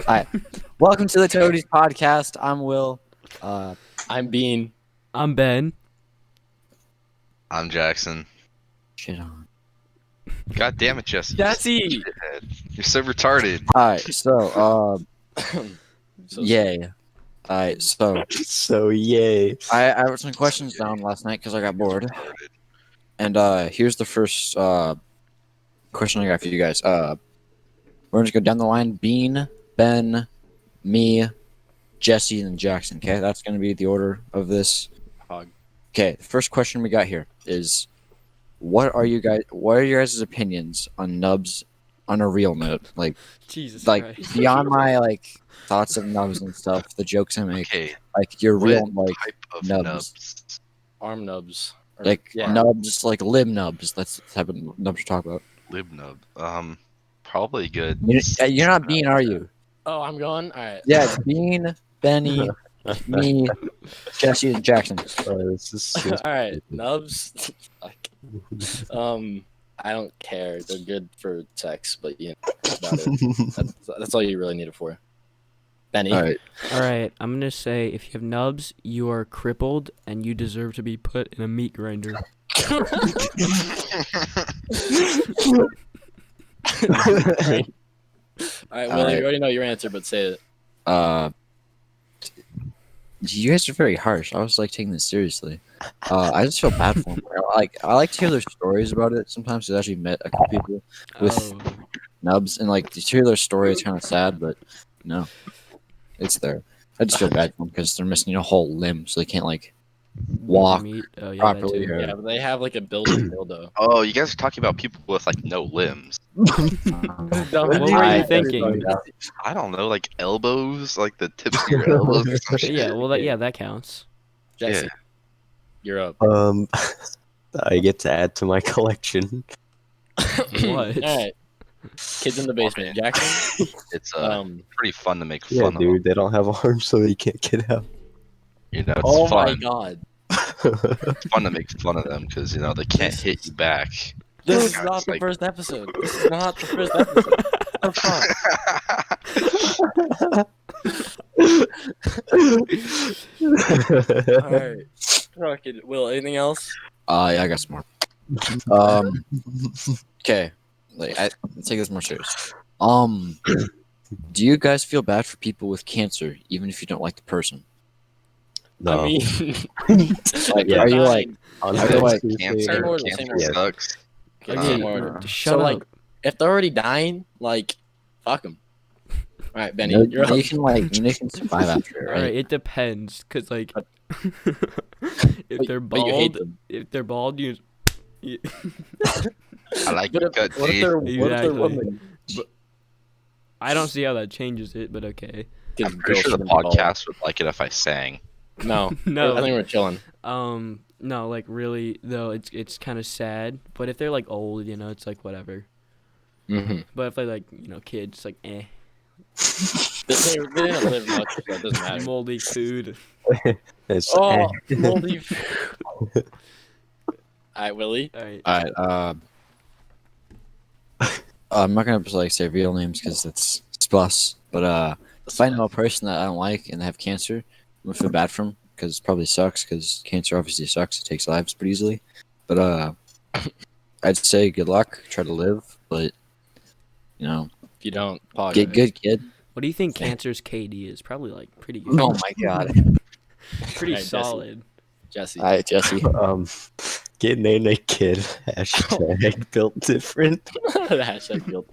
Hi, welcome to the Toadies podcast. I'm Will. I'm Bean. I'm Ben. I'm Jackson. Shit on. God damn it, Jesse. Jesse! You're so retarded. All right, so So yay. All right, so So yay. I wrote some questions down last night because I got bored, and here's the first question I got for you guys. We're gonna go down the line: Bean, Ben, me, Jesse, and Jackson. Okay, that's gonna be the order of this. Hog. Okay, the first question we got here is, what are your guys' opinions on nubs on a real note? Like Jesus Christ. Beyond my thoughts of nubs and stuff, the jokes I make, Okay, like your what real type of nubs. nubs? arm nubs. Or- Nubs, like limb nubs. That's the type of nubs you're talking about. Lib nub. Probably good. You're not Bean, are you? Oh, I'm going? Alright. Yeah, it's Bean, Benny, me, Jesse, and Jackson. This is Alright, nubs. I don't care. They're good for sex, but that's about it. That's all you really need it for. Benny. All right. All right, I'm gonna say if you have nubs, you are crippled and you deserve to be put in a meat grinder. Alright, Willie, Alright. you already know your answer, but say it. You guys are very harsh. I was taking this seriously. I just feel bad for them. I like to hear their stories about it sometimes. I've actually met a couple people with Oh, nubs, and to hear their story, it's kind of sad, but no, it's there. I just feel bad for them because they're missing a whole limb, so they can't walk meat. Oh yeah, properly. that too. Or, Yeah, but they have a built-in dildo. Oh, you guys are talking about people with no limbs. What were you thinking? I don't know, like elbows, like the tips of your elbows or some shit. Yeah, well, that counts. Jesse, Yeah. you're up. I get to add to my collection. What? Alright. Kids in the basement. Jackson? It's pretty fun to make Yeah, fun of them. dude, they don't have arms, so they can't get out. You know, it's Oh my fun. god. It's fun to make fun of them because they can't hit you back. This is God, not it's the like- first episode. This is not the first episode. What the fuck? Alright. Fucking Will, anything else? yeah, I got some more. Okay, let's take this more serious. Do you guys feel bad for people with cancer, even if you don't like the person? No. I mean, Yeah. Are you Honestly, Cancer, Same order, cancer same order. sucks. okay, Okay, same order. shut So, up. if they're already dying, fuck them. Alright, Benny, No, you're up. you can survive after it, All right, right? it depends, cause if they're But you hate bald, them. you I like What your if, gut, what if G. they're, what if they're Exactly. women? I don't see how that changes it, but okay. I'm pretty sure the podcast would like it if I sang. No. No. I think we're chilling. No, really though, it's kind of sad. But if they're old, it's whatever. Mm-hmm. But if they're kids, eh. They didn't live much, so it doesn't matter. Moldy food. it's, Oh, moldy. Alright, Willie. All right. All right. I'm not gonna say real names because it's plus. But if I know a person that I don't like and they have cancer, I'm gonna feel bad for them because it probably sucks because cancer obviously sucks. It takes lives pretty easily. But I'd say good luck. Try to live, but If you don't, get good, kid. What do you think cancer's KD is? Probably pretty good. Oh my god. Pretty Alright, Jesse. solid. Jesse. All right, Jesse. Getting a kid. Hashtag built different. Hashtag guilt.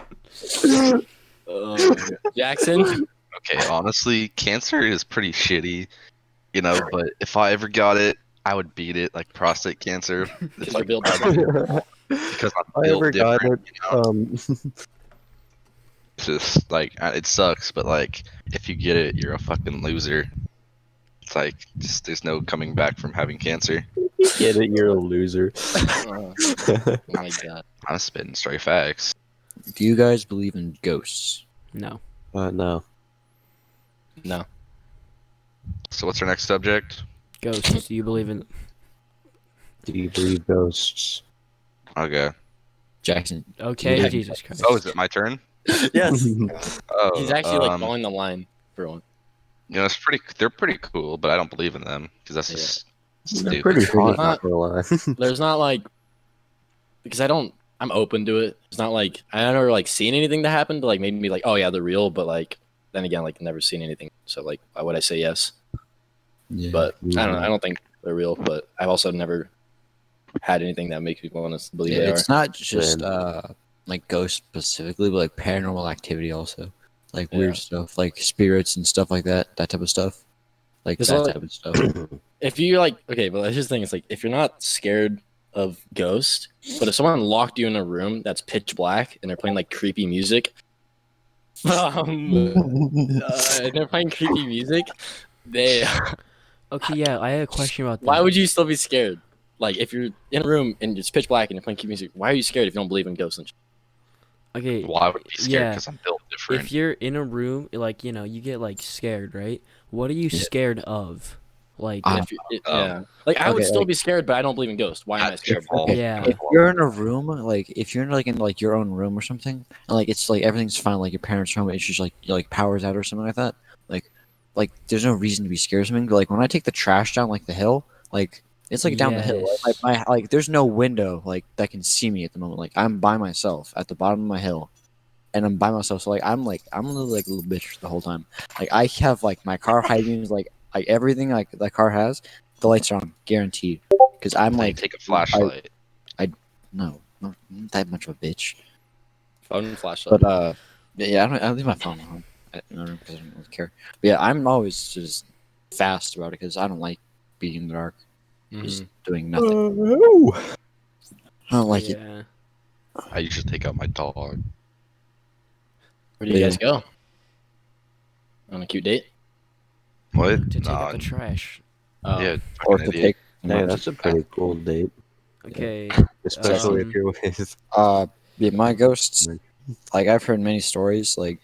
Jackson. Okay, honestly, cancer is pretty shitty, but if I ever got it, I would beat it, like prostate cancer. It's You're built because I'm I built ever got different, it. It's just it sucks, but if you get it, you're a fucking loser. It's just there's no coming back from having cancer. Get it, you're a loser. Oh my god. I'm spitting straight facts. Do you guys believe in ghosts? No. No. No. So what's our next subject? Ghosts. Do you believe in? Do you believe ghosts? Okay. Jackson. Okay, Yeah. Jesus Christ. Oh, is it my turn? Yes. Oh, He's actually like following the line for one. you know, they're pretty cool, but I don't believe in them because that's Yeah. just They're stupid. pretty hot, Not- not gonna lie. There's not like because I'm open to it. It's not like I never like seen anything that happened to like made me like, oh yeah, they're real, but like then again, like never seen anything. So like why would I say yes? Yeah. But I don't know. I don't think they're real, but I've also never had anything that makes me want to believe Yeah, they it's are. not just Same. like ghosts specifically, but like paranormal activity also, like Yeah. weird stuff, like spirits and stuff like that. That type of stuff, like It's that like- type of stuff. If you like, okay, but here's the thing: it's like if you're not scared of ghosts, but if someone locked you in a room that's pitch black and they're playing like creepy music, and they're playing creepy music, they Okay, yeah, I had a question about that. why would you still be scared? Like if you're in a room and it's pitch black and you're playing creepy music, why are you scared if you don't believe in ghosts and shit? Okay, Why would I be scared? Yeah. Because I'm built different. if you're in a room, like you get like scared, right? What are you Yeah. scared of? Like, Ah, Yeah, like I would okay, still like- be scared, but I don't believe in ghosts. Why am I That's your scared? fault. Yeah. If you're in a room, like if you're like in like your own room or something, and like it's like everything's fine, like your parents' home, it's just like powers out or something like that. Like there's no reason to be scared of something. But like when I take the trash down like the hill, like it's like down the hill. Yes. Like there's no window like that can see me at the moment. Like I'm by myself at the bottom of my hill, and I'm by myself. So I'm a little bitch the whole time. Like I have like my car hiding like everything like the car has. The lights are on, guaranteed. Because I'm Then you like take a flashlight. no, not that much of a bitch. Phone flashlight. But yeah, I don't leave my phone home in the room because I don't really care. But yeah, I'm always just fast about it because I don't like being in the dark, just doing nothing. I don't like it. yeah. I usually take out my dog. Where do you Yeah. guys go? On a cute date? What? To take out Nah, the trash. yeah, Or fucking to idiot. take. Hey, that's a pretty cool date, Okay. especially Um, if you're with. Yeah, my ghosts. Like I've heard many stories. Like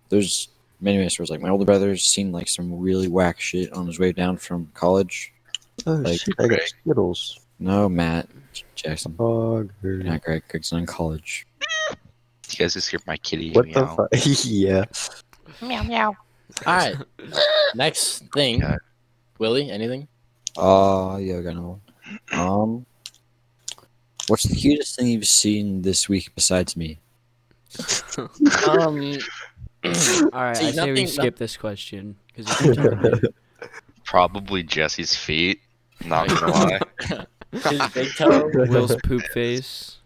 there's many stories. Like my older brother's seen like some really whack shit on his way down from college. Oh Like, shit! I got Greg. Skittles. No, Matt Jackson. Dog. Not Greg. Greg's not in college. You guys just hear my kitty What the meow. fuck? Yeah. All right. Next thing. Okay. Willie, anything? Yeah, I got another one. What's the cutest thing you've seen this week besides me? All right, See, I say we nothing- skip this question because Probably Jesse's feet. Not gonna lie. His big toe. Will's poop face.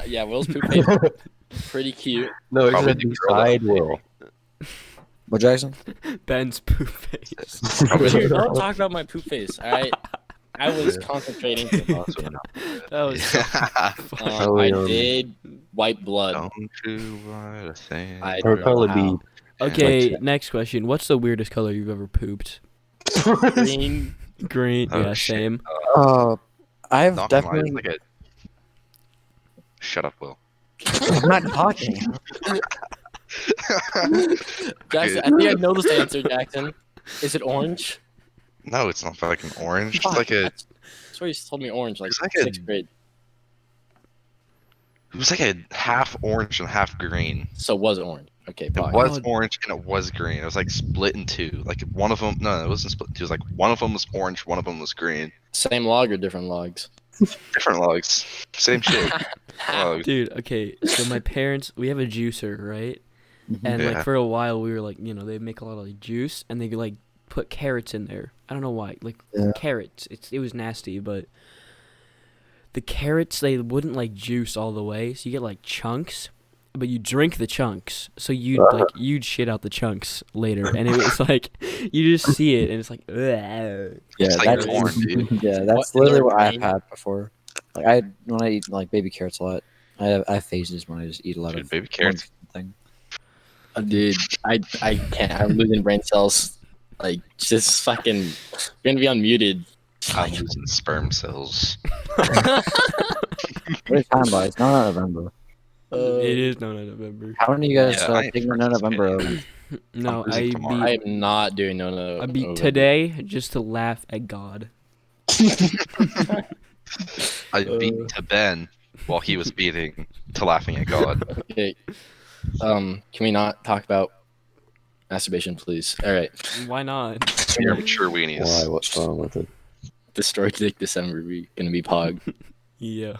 Yeah, Will's poop face. Pretty cute. No, Probably it's the a girl that- beside Will. What, Jackson? Ben's poop face. Probably Dude, the don't talk about my poop face, alright? I was concentrating. That was so Oh, I yeah. did wipe blood. Don't you want to say? I Or don't know probably how. Okay, Like- next question. What's the weirdest color you've ever pooped? Green. Green. Oh, Yeah, shit. same. I've Not gonna lie, definitely. it's like a... Shut up, Will. I'm not talking. Jackson, I think I know this answer, Jackson. Is it orange? No, it's not fucking orange. It's Fuck, like a. that's what you told me orange, like It's like a- 6th grade. It was like a half orange and half green. So was it orange? Okay, It fuck. was orange and it was green. It was like split in two. Like one of them. No, it wasn't split in two. It was like one of them was orange, one of them was green. Same log or different logs? Different logs. Same shit. Logs. Dude, okay. So my parents, we have a juicer, right? And Yeah. like for a while, we were like, they make a lot of like juice, and they like put carrots in there. I don't know why, like Yeah. carrots. It was nasty, but the carrots they wouldn't like juice all the way, so you get like chunks, but you drink the chunks, so you'd shit out the chunks later, and it was like you just see it, and it's like, ugh. Yeah, It's like that's corn, dude. yeah, What, that's is literally there what I've rain? had before. Like when I eat like baby carrots a lot, I have phases when I just eat a lot Dude, of baby carrots. one thing. Dude, I can't. I'm losing brain cells. Like, just fucking. You're gonna be unmuted. I'm losing sperm cells. What is time by? It's not November. It is not in November. How many of you guys Yeah, I ain't taking the freaking November? kidding. No, losing I tomorrow. I beat am not doing no. I beat November. today just to laugh at God. I beat to Ben while he was beating to laughing at God. Okay. Can we not talk about masturbation, please? All right. Why not? We are mature weenies. Why? What's wrong with it? Destroy Dick December. We gonna be Pog. Yeah.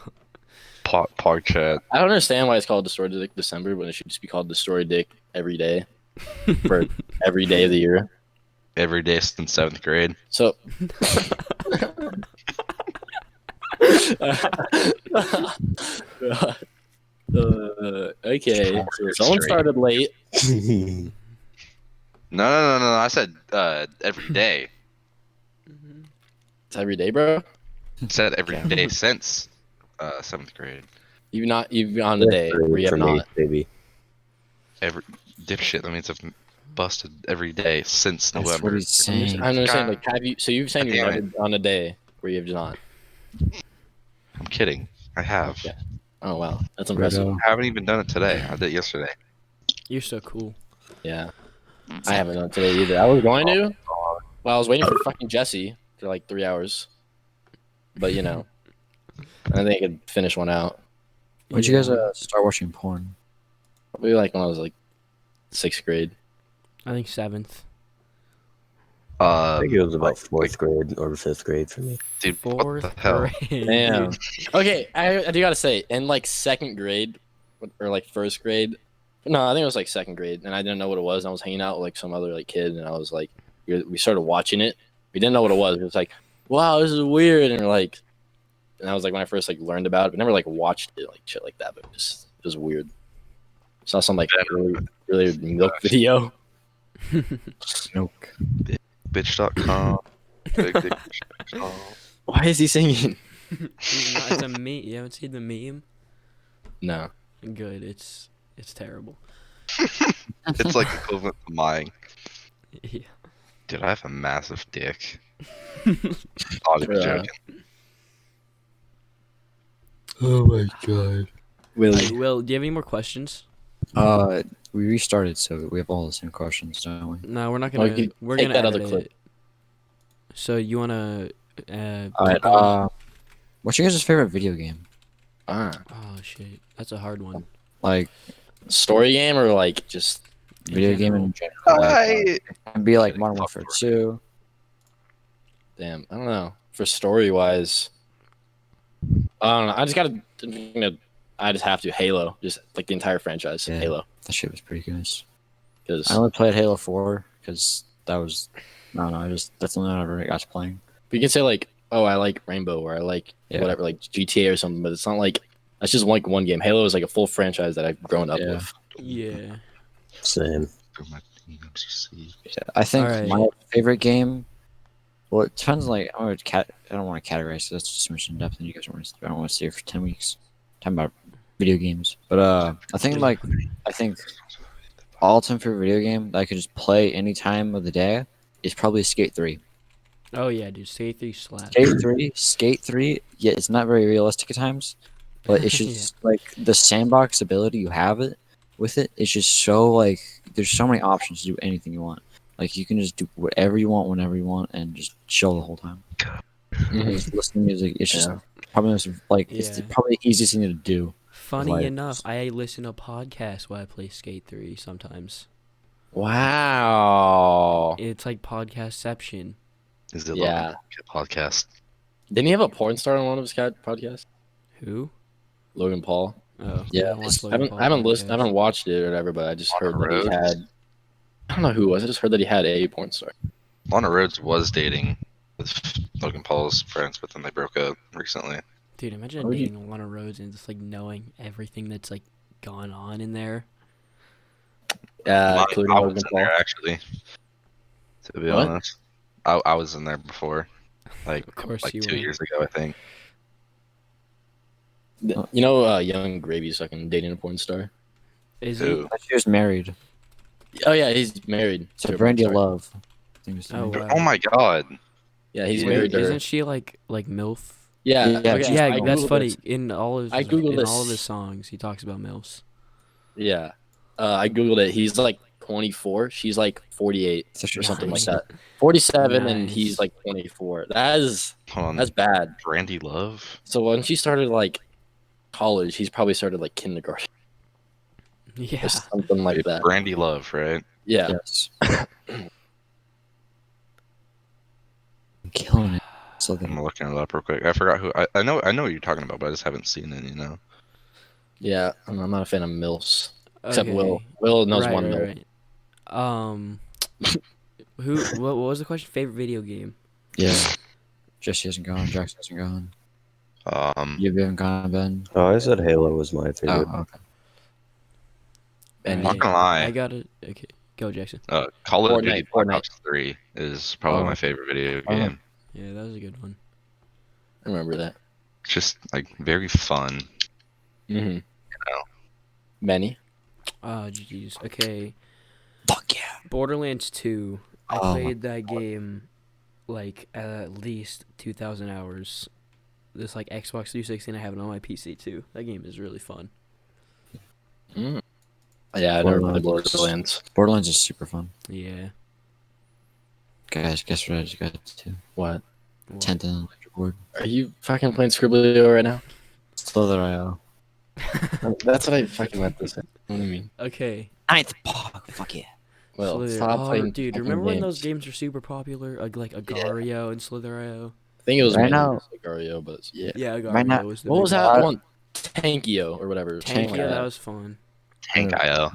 Pog chat. I don't understand why it's called Destroy Dick December, but it should just be called Destroy Dick every day for every day of the year. Every day since 7th grade. So. Okay. So someone started late. No. I said every day. It's every day, bro. I said every day since 7th grade. You've on the day where you have For me, not. baby. Every dipshit. That means I've busted every day since That's November. what he's saying. I'm understanding. Like, have you? So you've saying you've Damn never on a day where you have not. I'm kidding. I have. Okay. Oh wow, that's impressive. Weirdo. I haven't even done it today. I did it yesterday. You're so cool. Yeah, I haven't done it today either. I was going to. Well, I was waiting for fucking Jesse for like 3 hours, but you know, I think I could finish one out. When'd you guys start watching porn? Probably like when I was like 6th grade. I think 7th. I think it was about like- 4th grade or 5th grade for me. Dude, what the 4th hell? grade. Damn. dude. Okay, I do gotta say, in like 2nd grade or like 1st grade, no, I think it was like 2nd grade, and I didn't know what it was. And I was hanging out with like some other like kid, and I was like, we started watching it. We didn't know what it was. It was like, wow, this is weird, and we're like, and I was like when I first like learned about it, but never like watched it like shit like that. But it was weird. Saw some like really milk video. Milk. Bitch.com. Bigdick.com. Why is he singing? It's a meme. You haven't seen the meme? No. Good. It's terrible. It's like equivalent to mine. Yeah. Dude, I have a massive dick. Not even Yeah. joking. Oh my god. Hey, Will, do you have any more questions? We restarted, so we have all the same questions, don't we? No, we're not Well, gonna. you We're take gonna that other edit clip. it. So you wanna? Alright, keep going? what's your guys' favorite video game? Ah. Oh shit, that's a hard one. Like, Story game or like just video game general. in general? Like, I, it can be like Getting Modern fucked Warfare over. 2. damn, I don't know. For story wise, I don't know. I just have to Halo, just like the entire franchise. Yeah. Halo, That shit was pretty good. because I only played Halo 4 because that was, I don't know, that's the only one I ever got to playing. you can say like, oh, I like Rainbow or I like Yeah. whatever, like GTA or something, but it's not like that's just like one game. Halo is like a full franchise that I've grown up Yeah. with. Yeah. Same. I think Alright. my favorite game. Well, it depends. Like, I don't want to categorize. That's just too much in depth, and you guys I don't want to stay here for 10 weeks talking about video games. But I think all-time favorite video game that I could just play any time of the day is probably Skate 3. Oh yeah, dude. Skate 3 slaps. Skate 3. Yeah, it's not very realistic at times, but it's just like the sandbox ability you have it with it. It's just so like there's so many options to do anything you want. Like you can just do whatever you want whenever you want and just chill the whole time. Just listen to music. It's just Yeah. probably most, like it's Yeah. probably the easiest thing to do. Funny Like- enough, I listen to podcasts while I play Skate 3 sometimes. Wow. It's like podcastception. Is it Yeah. Logan podcast? Didn't he have a porn star on one of his podcasts? Who? Logan Paul. Oh, Yeah, I don't watch I Logan Paul haven't podcasts. watched it or whatever, but I just On heard the that he road? had. I don't know who it was. I just heard that he had a porn star. Lana Rhodes was dating with Logan Paul's friends, but then they broke up recently. Dude, imagine Why would you- dating Lana Rhodes and just like knowing everything that's like gone on in there. Including I was Logan in Paul. there actually. To be What? honest, I was in there before, like Of course like you 2 were. years ago, I think. You know, Young Gravy's fucking dating a porn star. Is Who? She was married Oh yeah, he's married to a porn Brandy star. Love. I think it's the Oh, name. wow. Oh my god! Yeah, he's he? married to her. Isn't she like MILF? Yeah, Yeah, okay, she's Yeah, I that's Googled funny. this. In all of I Googled in all of this. his songs, he talks about MILFs. Yeah, I googled it. He's like 24. She's like 48 So she or was something like nice. that. 47 and Nice. he's like 24. That's Hold on, bad. Brandy Love. So when she started like college, he's probably started like kindergarten. Yeah. or something like that. Brandy Love, right? Yeah. Yes. I'm killing it. So I'm good. looking it up real quick. I forgot who. I know what you're talking about, but I just haven't seen it. You know. Yeah, I'm not a fan of MILFs. Except Will. Okay. Will knows Right, one right, MILF. right. What was the question? Favorite video game? Yeah. Jesse hasn't gone. Jackson hasn't gone. Um, You haven't gone, Ben. Oh, I said Halo was my favorite. Oh, okay. And not gonna lie. I got it. Okay, go Jackson. Call of Fortnite, Duty Black Fortnite. Ops 3 is probably Oh. my favorite video Oh. game. Yeah, that was a good one. I remember that. Just like very fun. Mm-hmm. know. Many. Ah, jeez. Okay, Fuck yeah. Borderlands 2. I Oh, played that game like at least 2,000 hours. This like Xbox 360, and I have it on my PC too. That game is really fun. Mm. Yeah, I never played Borderlands. Borderlands. Borderlands is super fun. Yeah. Guys, guess what I just got to? What? Well, 10th and electric board. Are you fucking playing Scribblio right now? Slither.io. That's what I fucking meant to say. What do you mean? Okay. 9th Pog. Fuck yeah. Well, Slither. stop Oh, playing. dude, fucking remember when those games. games were super popular? Like Agario and Slither.io? I think it was Right mainly now- Sicario, but yeah. Yeah, Agario Right now- was the What big was one. that one? Tankio or whatever. Tankio, that was fun. Tank IO.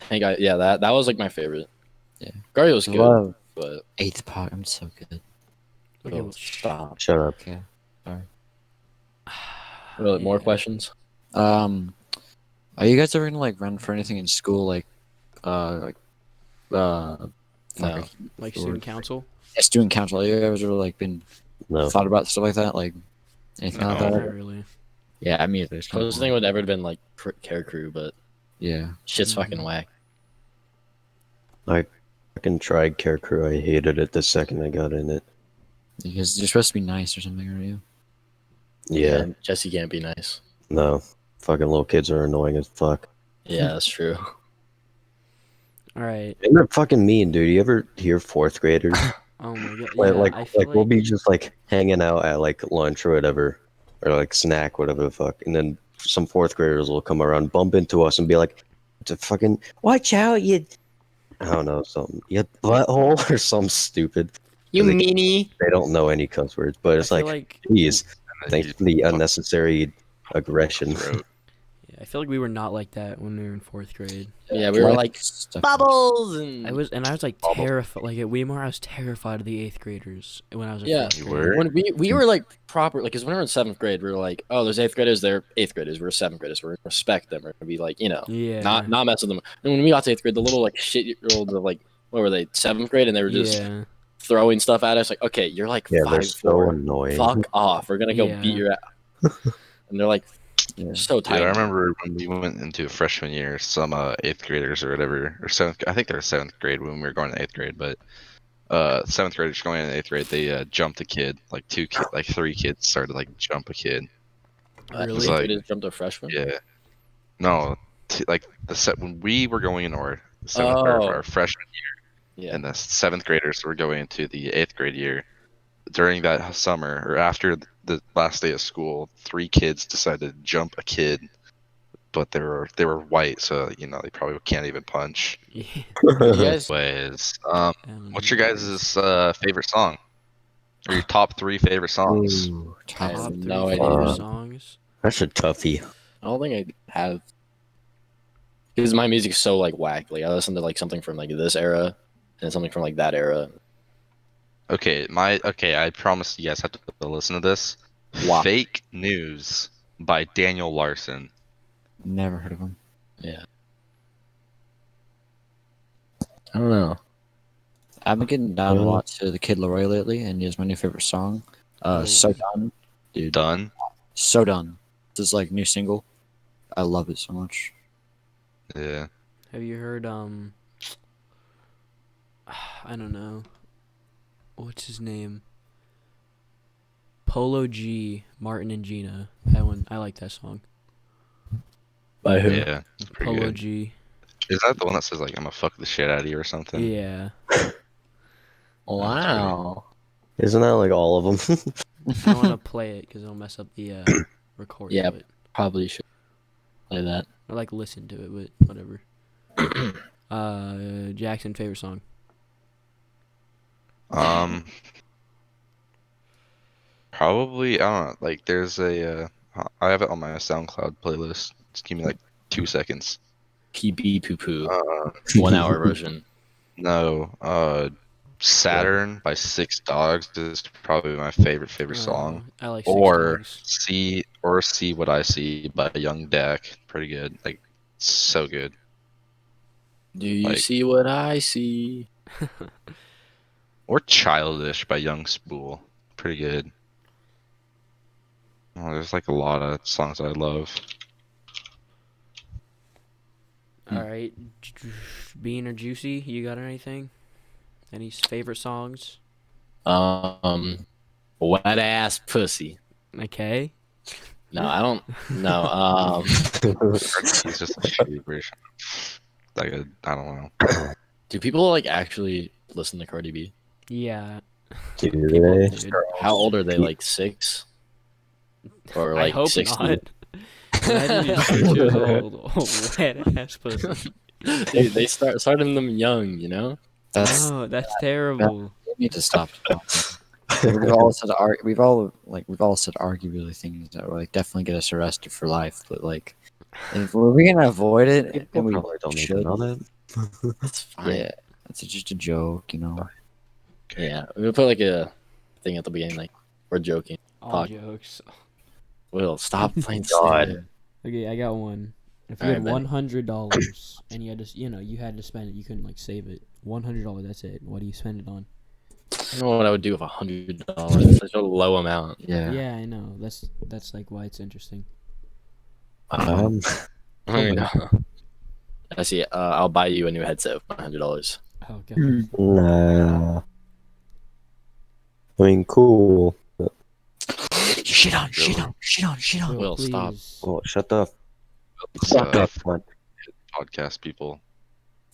Tank. Yeah, that was like my favorite. Yeah. Gario was good, Love but 8th Pog. I'm so good. Okay, oh, well, stop. Shut up. Okay. Sorry. Really, more Yeah. questions? Are you guys ever gonna like run for anything in school, like No. Like student council? student council? Have you ever like been No. thought about stuff like that, like anything like No. that? Not really. Yeah, I mean, it's kind Closest thing would ever have been like Care Crew, but yeah. shit's Mhm. fucking whack. I fucking tried Care Crew. I hated it the second I got in it. Because you're supposed to be nice or something, aren't you? Yeah. Jesse can't be nice. No. Fucking little kids are annoying as fuck. Yeah, that's true. All right. And they're fucking mean, dude. You ever hear fourth graders? Oh my god. like, Yeah, like, I feel like we'll be just like hanging out at like lunch or whatever, or like snack, whatever the fuck, and then some fourth graders will come around, bump into us, and be like, "To fucking watch out, you." I don't know, something, you butthole or something stupid. You They- meanie. They don't know any cuss words, but it's I feel like, like geez, And then thanks you for the fuck unnecessary aggression. throat. yeah, I feel like we were not like that when we were in 4th grade. Yeah, we were like stuff. bubbles and I was like Bubble. terrified. Like at Weimar, I was terrified of the 8th graders when I was in Yeah. 4th You grade. were? when we were like proper, like, because when we were in 7th grade, we were like, oh, there's 8th graders, they're 8th graders, we're 7th graders, we're gonna respect them, we're gonna be like, Yeah. not mess with them. And when we got to 8th grade, the little like shit year olds of like, what were they, 7th grade, and they were just Yeah. throwing stuff at us, like, okay, you're like Yeah, they're 5'4", so annoying. fuck off, we're gonna go Yeah. beat your ass. And they're like, Yeah. so Dude, tiny. I remember when we went into freshman year, some eighth graders or whatever, or seventh. I think they were seventh grade when we were going to eighth grade, but seventh graders going into eighth grade, they jumped a kid, like three kids started like jump a kid. Really? like- They just jumped a freshman. Yeah, no, like the set when we were going in our seventh or Oh. our freshman Yeah. and the seventh graders were going into the eighth grade year. During that summer or after the last day of school, three kids decided to jump a kid, but they were white, so they probably can't even punch. Yeah. You guys, Ways. What's your Anyways. guys' favorite song? Or your top three favorite songs? Ooh, I Top have 3 no favorite idea. songs? that's a toughie. I don't think I have, because my music's so like whack. Like I listen to like something from like this era and something from like that era. Okay, I promise you guys have to listen to this. Wow. Fake News by Daniel Larson. Never heard of him. Yeah. I don't know. I've been getting down a lot to the Kid Laroi lately, and he has my new favorite song. So Done. Dude. Done. So Done. This is like new single. I love it so much. Yeah. Have you heard I don't know. What's his name? Polo G, Martin and Gina. That one, I like that song. By who? Yeah. It's pretty Polo good. G. Is that the one that says like I'm gonna fuck the shit out of you or something? Yeah. Wow. Isn't that like all of them? I don't want to play it because it'll mess up the recording. Yeah. But Probably should. play that. I like listen to it, but whatever. Jackson, favorite song? Probably I don't know. Like there's a I have it on my SoundCloud playlist. Just give me like 2 seconds. PB Poo Poo, Uh, 1 hour version. no. Saturn by Six Dogs is probably my favorite song. I like Six Or Dogs. See What I See by Young Dak. Pretty good. Like so good. Do you Like- see what I see? Or Childish by Young Spool. Pretty good. Oh, there's like a lot of songs I love. All right, Bean or Juicy, you got anything? Any favorite songs? Wet ass pussy. Okay. No, I don't. No. It's just a shitty version. Like I don't know. Do people like actually listen to Cardi B? Yeah. Do People they? did. How old are they? Like 6? Or I like hope 60? not. Imagine you're 6 years old. Wet ass pussy. Dude, they starting them young, you know? That's No, that's terrible. we need to stop talking. We've all said we've all said arguably things that would like definitely get us arrested for life, but like if we're gonna avoid it People and we probably don't should, even know that. It's fine. yeah, it's just a joke, you know. Yeah. We'll put like a thing at the beginning, like, we're joking. All Fuck. jokes. Will, stop playing God. stupid. Okay, I got one. If you Alright, had Benny. $100 and you had to, you had to spend it, you couldn't like save it. $100, that's it. What do you spend it on? I don't know what I would do with $100. It's such a low amount. Yeah. Yeah, I know. That's like why it's interesting. Um, I know. I see. I'll buy you a new headset with $100. Oh god. Nah. I mean, cool. shit on. Will, stop. please. Well, shut the Fuck fuck up. Cunt. Podcast people.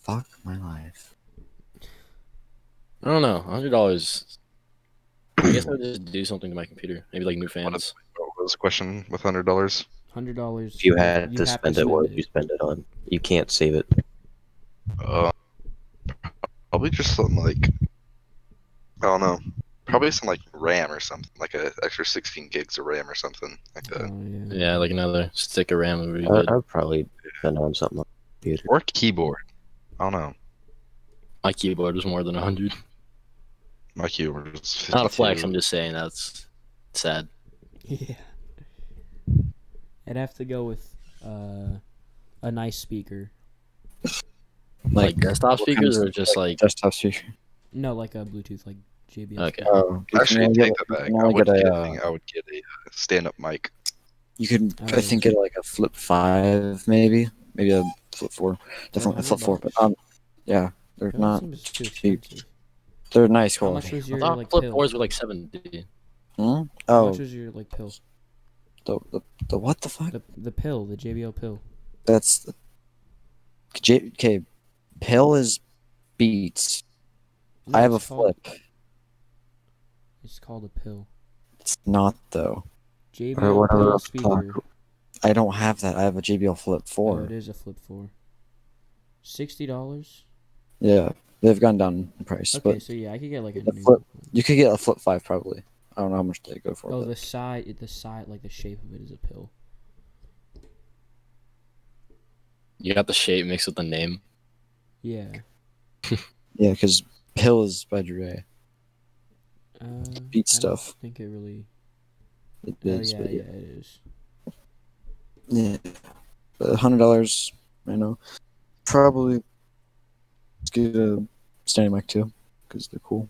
Fuck my life. I don't know. $100. I guess I would just do something to my computer. Maybe like new fans. What was the question with $100? $100. If you had to have spend it, what would you spend it on? You can't save it. Probably just something like I don't know. Probably some like RAM or something, like a extra 16 gigs of RAM or something like that. Oh yeah. Yeah, like another stick of RAM would be I good. would probably spend on something like a computer. Or keyboard. I don't know. My keyboard was more than 100. My keyboard is 52. Not a flex. I'm just saying that's sad. Yeah. I'd have to go with a nice speaker. Like desktop what kind speakers of or just like desktop speaker? No, like a Bluetooth, like JBL. Okay. Oh, Actually, you take can that back. only get I would get a stand-up mic. You could, Oh, I think, get like a Flip 5, maybe a Flip 4. Definitely a Flip 4, but yeah, they're That not seems too cheap. expensive. They're nice How much quality. was I your thought like flip pill? 4s were like 70. Hmm? How Oh, much was your like pill? the what the fuck? The pill, the JBL pill. That's the okay. Pill is Beats. No, I have a it's called- Flip. It's called a pill. It's not though. JBL whatever pill the speaker. I don't have that. I have a JBL Flip Oh, 4. it is a Flip 4. $60. Yeah, they've gone down in price, Okay, but so yeah, I could get like a the new. Flip- you could get a Flip 5 probably. I don't know how much they go for. Oh, but the side, like the shape of it is a pill. You got the shape mixed with the name. Yeah. yeah, because Pill is by Dre. I Beat don't stuff. think it really. It Oh is, yeah, but yeah, it is. yeah. But $100, I know. Probably let's get a standing mic too, because they're cool.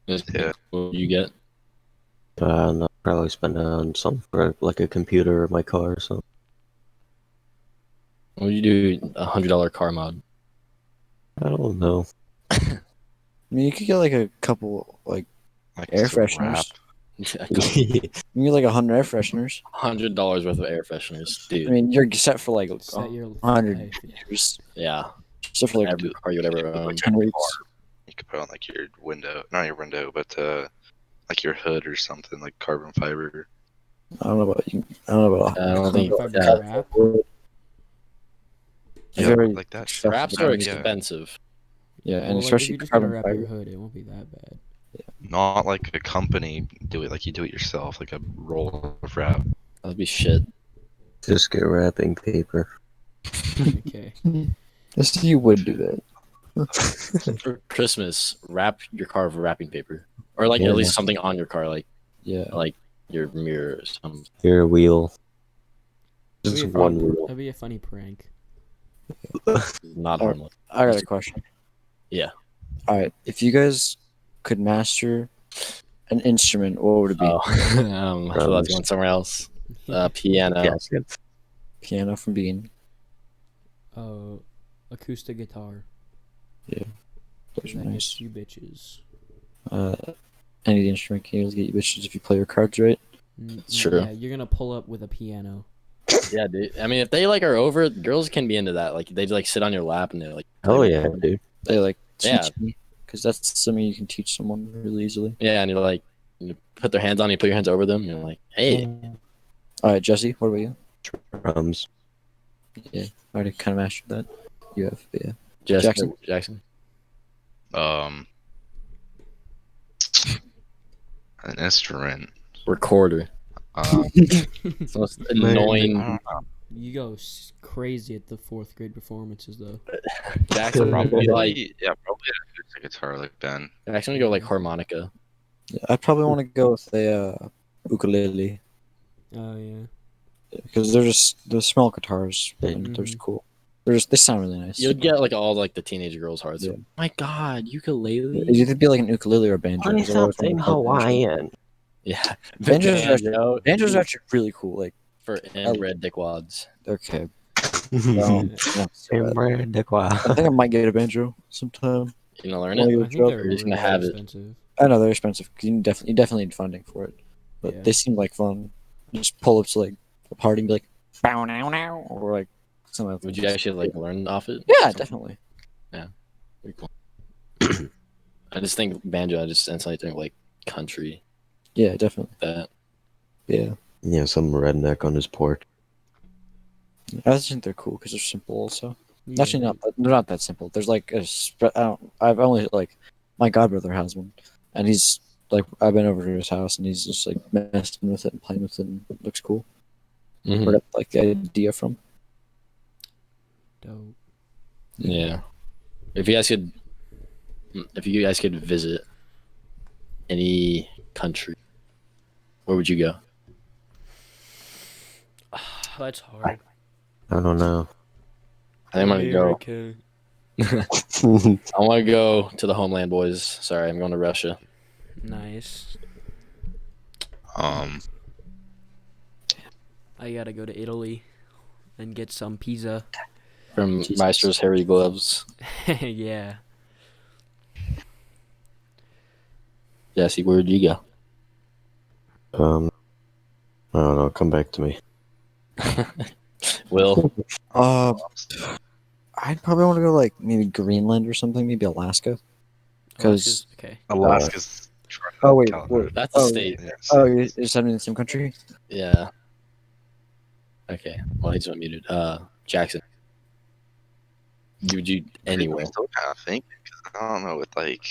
Yeah. What do you get? And I'll probably spend on something for like a computer or my car or something. What do you do? $100 car mod. I don't know. I mean, you could get like a couple, like Like air some fresheners. rap. You can get like 100 air fresheners. $100 worth of air fresheners, dude. I mean, you're set for like Set your 100 life, yeah. years. Yeah. Set for like Every car you would ever own. 10 weeks. You could put on like your window, not your window, but like your hood or something, like carbon fiber. I don't know about you. I don't know about. I don't think. If I Yeah, rap, Yeah, Very like that. stuff raps about are it. Yeah. expensive. Yeah, and well, like if especially you're just gonna carbon wrap your fiber. hood, it won't be that bad. Not like a company do it, like you do it yourself, like a roll of wrap. That'd be shit. Just get wrapping paper. Okay. Yes, you would do that. For Christmas, wrap your car with wrapping paper, or like Yeah. at least something on your car, like Yeah. your mirror or something. Your wheel. That'd Just be a funny, one wheel. that'd be a funny prank. Not Oh. harmless. I got a question. Yeah. All right, if you guys could master an instrument, what would it be? Oh, I thought I was going somewhere else. Piano. Yes. Piano from Bean. Acoustic guitar. Those are That nice. gets you bitches. Any instrument can get you bitches if you play your cards right. True. Yeah, you're gonna pull up with a piano. Yeah, dude. I mean, if they like are over, girls can be into that. Like they like sit on your lap and they're like, Oh yeah, dude. They like teach Yeah. me because that's something you can teach someone really easily. yeah, and you're like, you put their hands on you, put your hands over them, and you're like, hey, All right, Jesse, what about you? Drums. Yeah, I already kind of mastered that. You have, yeah. Jackson. Jackson. An instrument. Recorder. It's the most annoying. I don't know. You go crazy at the 4th grade performances though. Jackson would be like, Probably an acoustic guitar like Ben. Jackson would go like harmonica. Yeah, I'd probably want to go with a ukulele Oh yeah. because they're small guitars and they're just Mhm. cool. They sound really nice. You'd get like all like the teenage girls' hearts. Yeah. My God, ukulele. It'd either be like an ukulele or a banjo. Play 'cause I've always something wanted to play banjo. Hawaiian. Yeah, Banjos are Banjo Banjos are actually really cool. Like, for inbred dickwads. okay, well, not so bad. I think I might get a banjo sometime. You gonna learn Well, it? you- I think they're You're just gonna really have it. expensive. I know they're expensive. You definitely need funding for it, but Yeah. they seem like fun. Just pull up to like a party and be like, bow now now, or like something like that. Would you actually like learn off it? Yeah, definitely. Pretty cool. I just think banjo. I just instantly think like country. Yeah, definitely. That Yeah, Yeah, some redneck on his porch. I just think they're cool because they're simple. Also, Yeah, actually, they're not that simple. There's like I've only like my godbrother has one, and he's like I've been over to his house and he's just like messing with it and playing with it and it looks cool. Mhm. Where got, like the idea from? Dope. Yeah. If you guys could visit any country, where would you go? That's hard. I don't know. I think I'm gonna go. America. I want to go to the homeland, boys. Sorry, I'm going to Russia. Nice. Um, I gotta go to Italy and get some pizza. From Jesus. Meister's Hairy Gloves. Yeah. Jesse, where would you go? I don't know. Come back to me. Will. I'd probably want to go like maybe Greenland or something, maybe Alaska. Because Okay. Alaska's. oh wait, California. That's a Oh, state. Yeah, oh, you're sending in the same country? Yeah. Okay. Well, he's unmuted. Jackson. Would you anywhere? I'm still kind of thinking. 'Cause I don't know. With like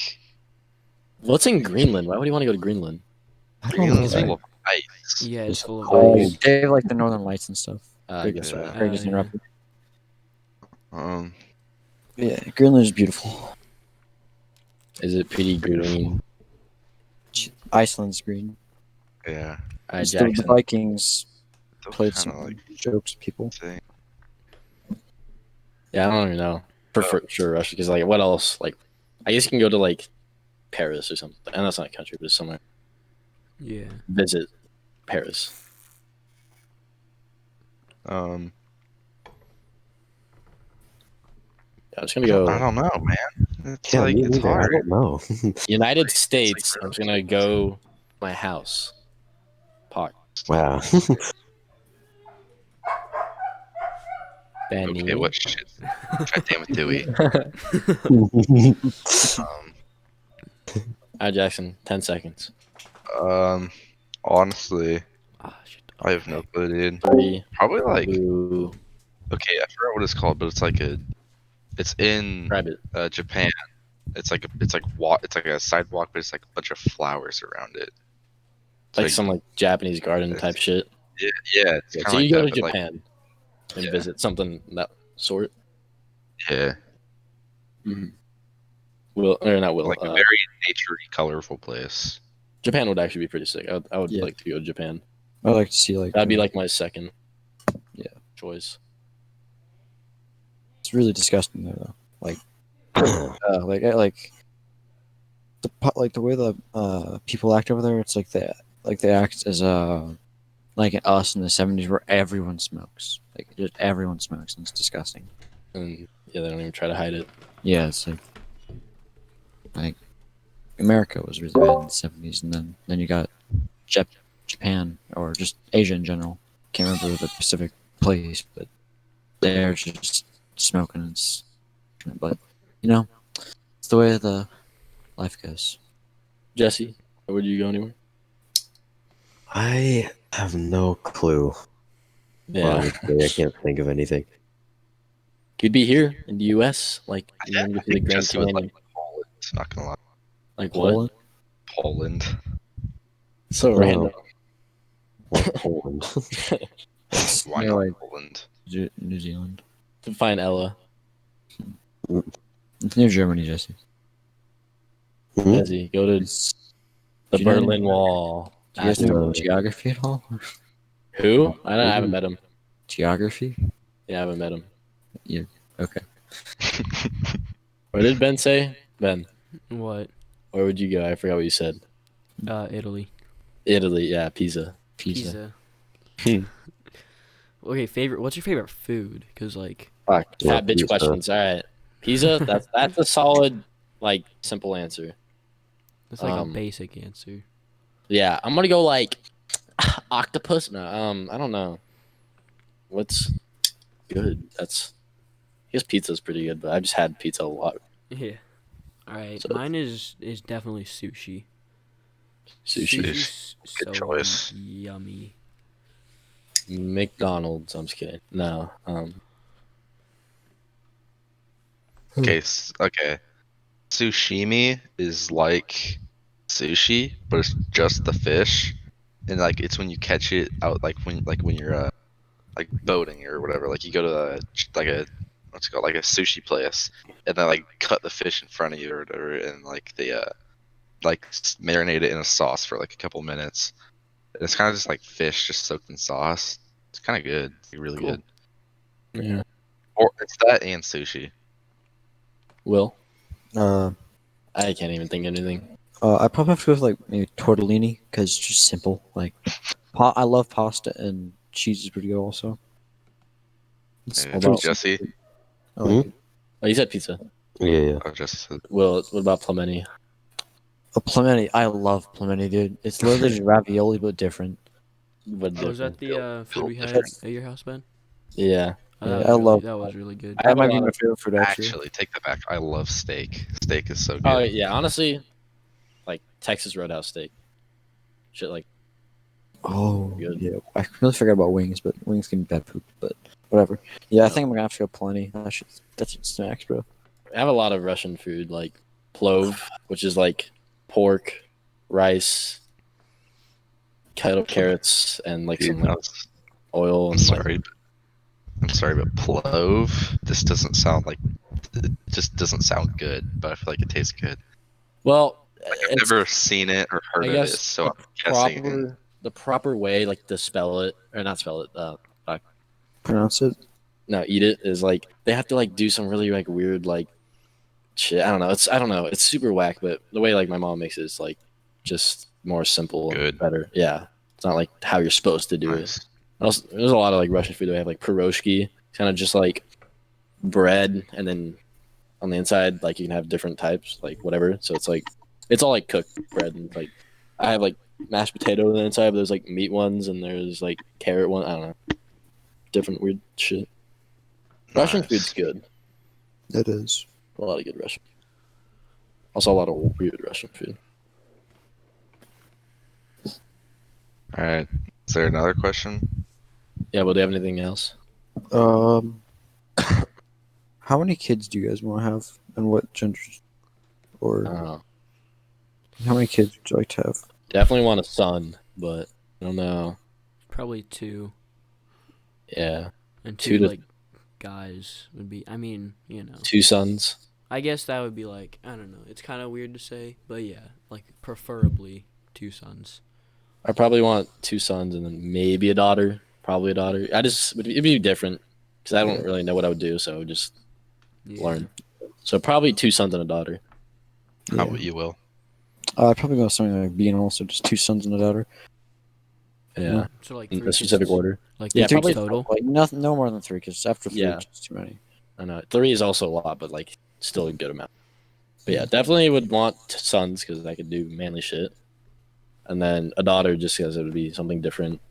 What's in Greenland? Why would you want to go to Greenland? I don't know. Greenland's man. full of ice. Yeah, it's full of Oh, ice. they have like the Northern Lights and stuff. I guess yeah. right. Sorry, just yeah. interrupted. Yeah, Greenland is beautiful. Is it pretty green? Iceland's green. Yeah. All right, The Jackson. Vikings Still played kinda some like jokes with people. saying. Yeah, I don't even know. For sure, Russia. Because like, what else? Like, I guess you can go to like Paris or something. And that's not a country, but it's somewhere. Yeah. Visit Paris. Um, I'm just gonna go I don't know, man. It's Yeah, like me it's neither. I hard. don't know. United States. I'm just gonna go to my house. Park. Wow. Benny. Okay, what shit? God damn it, Dewey. All right, Jackson. 10 seconds. Honestly, Ah, shit. I have no clue, dude. 3, Probably like 2. okay, I forgot what it's called, but it's in Grab it. Japan. It's like a sidewalk, but it's like a bunch of flowers around it. It's Like some like Japanese garden type shit. yeah, it's Yeah, kind so of you like go that, to but like Japan and yeah. visit something that sort. yeah, Will or not will. like a very naturey, colorful place. Japan would actually be pretty sick. I would Yeah. like to go to Japan. I like to see like That'd be like my second. Yeah. Choice. it's really disgusting there though. Like like the way the people act over there. It's like they act as like us in the 70s where everyone smokes. Like just everyone smokes, and it's disgusting. And yeah, they don't even try to hide it. Yeah, it's like America was really bad in the 70s, and then you got Japan or just Asia in general. Can't remember the specific place, but they're just smoking. But you know, it's the way the life goes. Jesse, would you go anywhere? I have no clue. Yeah, Honestly, I can't think of anything. you'd be here in the U.S. Like you want to I go see the think Grand Jesse would Canyon. like Poland. Not gonna lie, Like what? Poland? Poland. So Oh. random. What Poland? Why Yeah, not like Poland? New Zealand. To find Ella. It's near Germany, Jesse. Hmm? Jesse, go to It's, the do you know Berlin any- Wall. Do you guys Ask know him. geography at all? Who? I haven't met him. Geography? Yeah, I haven't met him. Okay. What did Ben say? Ben, What? where would you go? I forgot what you said. Italy. Italy, yeah, Pisa. Pizza. Okay, favorite. What's your favorite food? Cause like, Fuck, Yeah, fat bitch Pisa. questions. All right, Pisa. That's a solid, like, simple answer. that's like a Um, basic answer. Yeah, I'm gonna go like octopus. No, I don't know. What's good? I guess pizza's pretty good, but I just had pizza a lot. Yeah. All right. So- Mine is definitely sushi. Sushi, Sushi's Good so choice. yummy. McDonald's. I'm just kidding. No, Okay. Sushimi is like sushi, but it's just the fish, and like it's when you catch it out, like when you're like boating or whatever. Like you go to like a what's it called, like a sushi place, and they like cut the fish in front of you or whatever, and like they like marinate it in a sauce for like a couple minutes. And it's kind of just like fish just soaked in sauce. It's kind of good. It's really Cool. good. yeah. Or it's that and sushi. Will, Uh, I can't even think of anything. I probably have to go with like maybe tortellini because it's just simple. Like, I love pasta and cheese is pretty good also. It's all about Jesse. I like it. Oh, you said pizza. Yeah. Oh, Jesse said Will, what about plemeni? A plemeni, I love plemeni, dude. It's literally just ravioli but different. What Oh, was that different? the food we had That's- at your house, Ben? Yeah. Oh, Yeah, that I was love- that was really good. I That have a might be lot my of- favorite food actually. Actually, take that back. I love steak. Steak is so good. Oh yeah, honestly, like Texas Roadhouse steak. Shit, like Oh, Good. yeah. I completely forgot about wings, but wings can be bad food. But whatever. Yeah, I think I'm gonna have to go plenty. That's snacks, bro. I have a lot of Russian food, like plov, which is like pork, rice, kettle carrots, and like Dude, some like, oil. I'm And, like, sorry. I'm sorry, but plove. This doesn't sound like. It just doesn't sound good, but I feel like it tastes good. well, I've it's, never seen it or heard I of guess it, so I'm guessing. the proper way, like to spell it or not spell it. Pronounce it. No, eat it is like they have to like do some really like weird like shit. I don't know. It's super whack, but the way like my mom makes it is like just more simple, and Good. better. Yeah, it's not like how you're supposed to do it. Nice. Also, there's a lot of like Russian food. They have like pierogi, kind of just like bread, and then on the inside, like you can have different types, like whatever. So it's all like cooked bread, and like I have like mashed potato on the inside, but there's like meat ones, and there's like carrot one. I don't know, different weird shit. Russian Nice. food's good. It is. A lot of good Russian. Also, a lot of weird Russian food. All right. Is there another question? Yeah, but do you have anything else? Um, how many kids do you guys want to have, and what genders? Or Uh, how many kids would you like to have? definitely want a son, but I don't know. Probably two, Yeah, and Two two to- like guys would be. I mean, you know. 2 sons. I guess that would be like, I don't know. It's kind of weird to say, but yeah, like preferably two sons. I probably want 2 sons and then maybe a daughter. Probably a daughter. It'd be different because I don't really know what I would do, so I would just Yeah. learn. So probably 2 sons and a daughter. How Yeah. about you, Will? I'd probably go something like B and also just 2 sons and a daughter. Yeah, So like in three a specific kids, order. like Yeah, three kids probably- total. Like nothing, no more than 3, because after 3, Yeah. it's too many. I know 3 is also a lot, but like still a good amount. But yeah, definitely would want sons because I could do manly shit, and then a daughter just because it would be something different.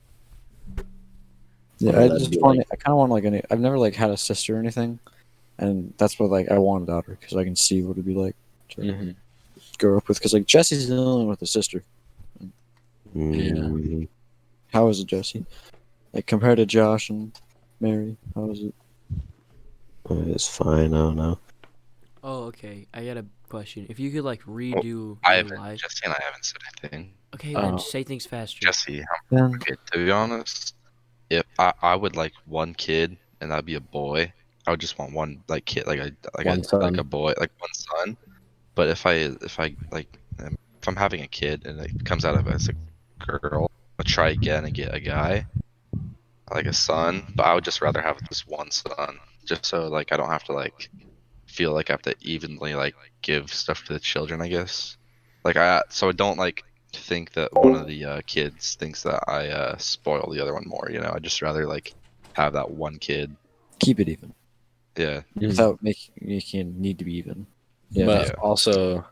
Yeah, Whatever I that'd just be want. like. I kind of want like any. I've never like had a sister or anything, and that's what like I want a daughter because I can see what it'd be like to Mhm. grow up with. Because like Jesse's the only one with a sister. Mm, How is it, Jesse? Like compared to Josh and Mary, how is it? it's fine. I don't know. Oh, okay. I got a question. If you could like redo I your haven't. life, Jesse and I haven't said anything. okay, Oh. then say things faster. Jesse, Then okay, to be honest, if I would like one kid and that'd be a boy. I would just want one like kid, One son. like a boy, like one son. But if I like if I'm having a kid and it comes out of as a girl, I'll try again and get a guy, like a son. But I would just rather have just one son, just so like I don't have to like feel like I have to evenly like give stuff to the children, I guess. Like so I don't like think that one of the kids thinks that I spoil the other one more. You know, I just rather like have that one kid. keep it even Yeah, without making it need to be even. Yeah, But Yeah. also,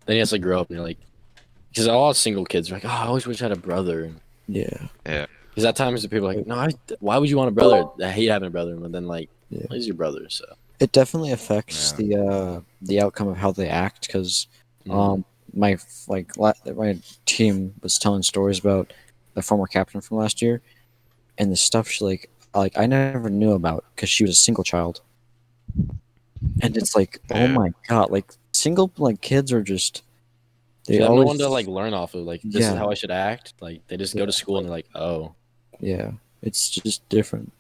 then you have to grow up and you're like, because all single kids are like, oh, I always wish I had a brother. yeah, Because at times the people are like, no, why would you want a brother? I hate having a brother. But then like, Yeah. he's your brother, so. it definitely affects Yeah. the outcome of how they act. Because Mhm. my my team was telling stories about the former captain from last year, and the stuff she like I never knew about because she was a single child, and it's like, oh Yeah. my god, like single like kids are just They they have no always one to like learn off of. Like, this is Yeah. how I should act. Like, they just go to school and they're like, oh. yeah, it's just different.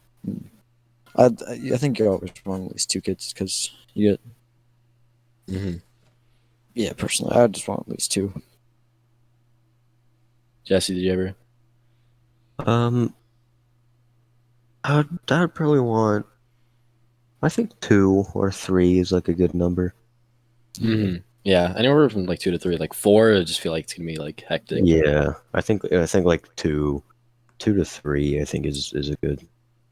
I think you're always wrong at least 2 kids because you get Mm-hmm. yeah personally I just want at least 2. Jesse, did you ever? Um, I'd probably want. I think 2 or 3 is like a good number. Mm-hmm. Yeah, anywhere from like 2 to 3. Like 4, I just feel like it's gonna be like hectic. Yeah, I think like 2 to 3. I think is a good.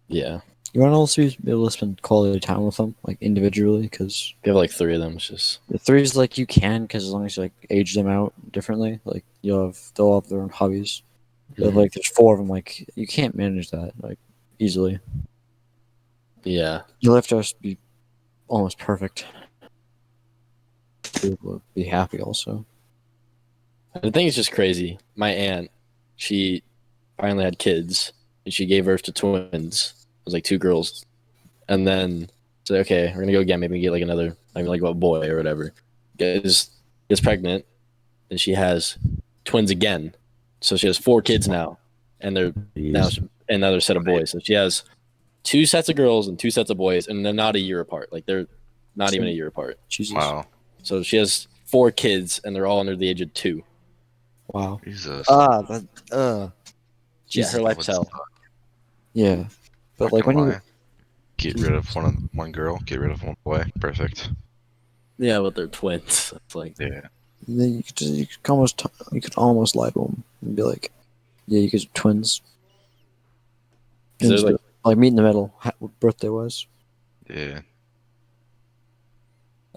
Yeah, You want to also be able to spend quality time with them like individually because if you have like 3 of them, it's just. the 3 is like you can because as long as you like age them out differently, like they'll have their own hobbies. But Mhm. like there's 4 of them, like you can't manage that like easily. Yeah. You'll have to just be almost perfect to be able to be happy also. The thing is just crazy. My aunt, she finally had kids, and she gave birth to twins. It was like 2 girls, and then said, "Okay, we're gonna go again. Maybe get like another, maybe like a boy or whatever." Gets pregnant, and she has twins again. So she has 4 kids now, and they're now Jeez. another set of boys. So she has 2 sets of girls and 2 sets of boys, and they're not a year apart. Like they're not even a year apart. Jesus. Wow. So she has 4 kids, and they're all under the age of 2. Wow. Jesus. That Yeah, Jesus. her life's hell. Yeah. But Not like when gonna you lie. Get rid of one girl, get rid of one boy. Perfect. Yeah, but they're twins. It's like, Yeah. then you could almost lie to them and be like, yeah, you guys are twins. 'cause they're And like, meet in the middle. What birthday was? Yeah.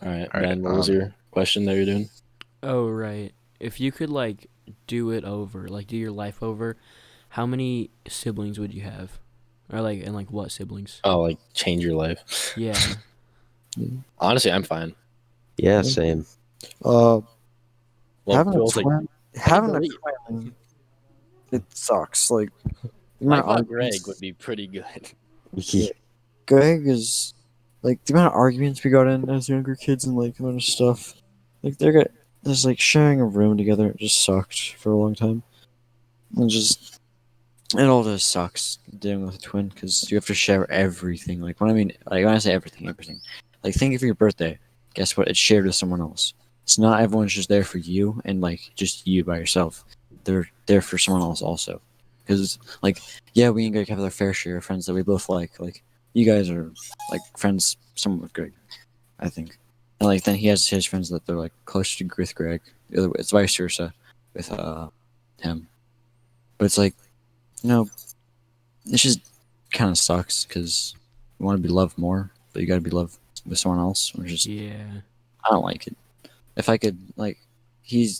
all right, All right, Ben, what was your question that you're doing? Oh, right. If you could like do it over, like do your life over, how many siblings would you have? Or like, and like what siblings? Oh, like change your life. Yeah. Honestly, I'm fine. Yeah, same. Uh, Well, having a Phil's like, twin, having a delete. twin, it sucks. Like The I amount of thought Greg arguments- would be pretty good. Yeah. Greg is like the amount of arguments we got in as younger kids and like amount of stuff. Like there's like sharing a room together. It just sucked for a long time. And just it all just sucks dealing with a twin because you have to share everything. Like when I say everything, everything. Like think of your birthday. Guess what? It's shared with someone else. It's not everyone's just there for you and like just you by yourself. They're there for someone else also. Because like yeah, we and Greg have our fair share of friends that we both like. Like you guys are like friends somewhat with Greg, I think. And like then he has his friends that they're like close to with Greg. The other way, it's vice versa with him. But it's like it just kind of sucks because you want to be loved more, but you got to be loved with someone else. Which is Yeah. I don't like it. If I could like, he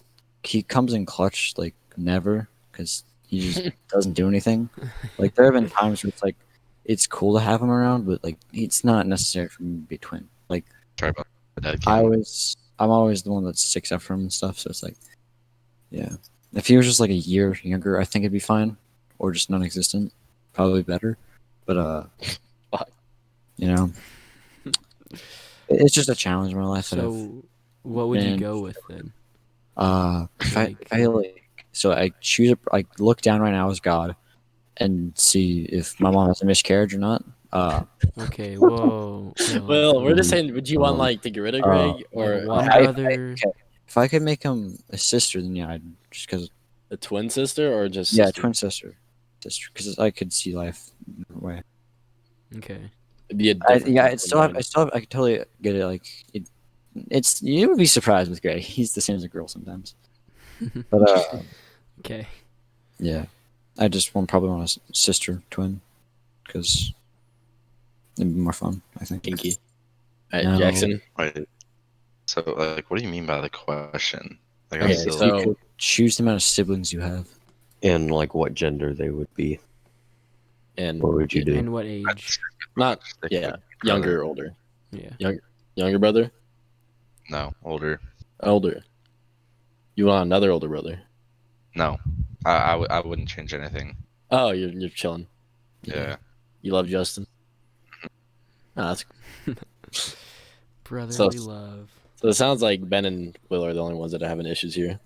comes in clutch like never because he just doesn't do anything. Like there have been times where it's like it's cool to have him around, but like it's not necessary for me to be a twin. Like Sorry about that. I'm always the one that sticks up for him and stuff. So it's like, yeah. If he was just like a year younger, I think it'd be fine, or just non-existent, probably better. But Fuck. you know, it's just a challenge in my life. that I've So, what would you been- go with then? if I like, so I choose I look down right now as God, and see if my mom has a miscarriage or not. Okay, whoa. Well, we're just whoa. saying, would you want like to get rid of Greg or Like one I- brother? If I could make him a sister, then yeah, I'd just because a twin sister or just yeah, sister? twin sister, because I could see life in a different way. Okay. It'd be a I, different yeah, type it's of still have, mind. I still have, I could totally get it. Like it's you would be surprised with Greg. He's the same as a girl sometimes. But Okay. yeah, I just probably want a sister twin because it'd be more fun. I think. Kinky. All right, No. Jackson. Wait. So, like, what do you mean by the question? Like, Okay, I'm still. If so- you could choose the amount of siblings you have. And like what gender they would be. And What would you do? And what age? not Stick yeah, with younger or brother. older. Yeah. Younger brother? No, older. Older. You want another older brother? No, I wouldn't change anything. Oh, you're chilling. Yeah. You love Justin. Ah, that's Brotherly love. so. It sounds like Ben and Will are the only ones that are having issues here.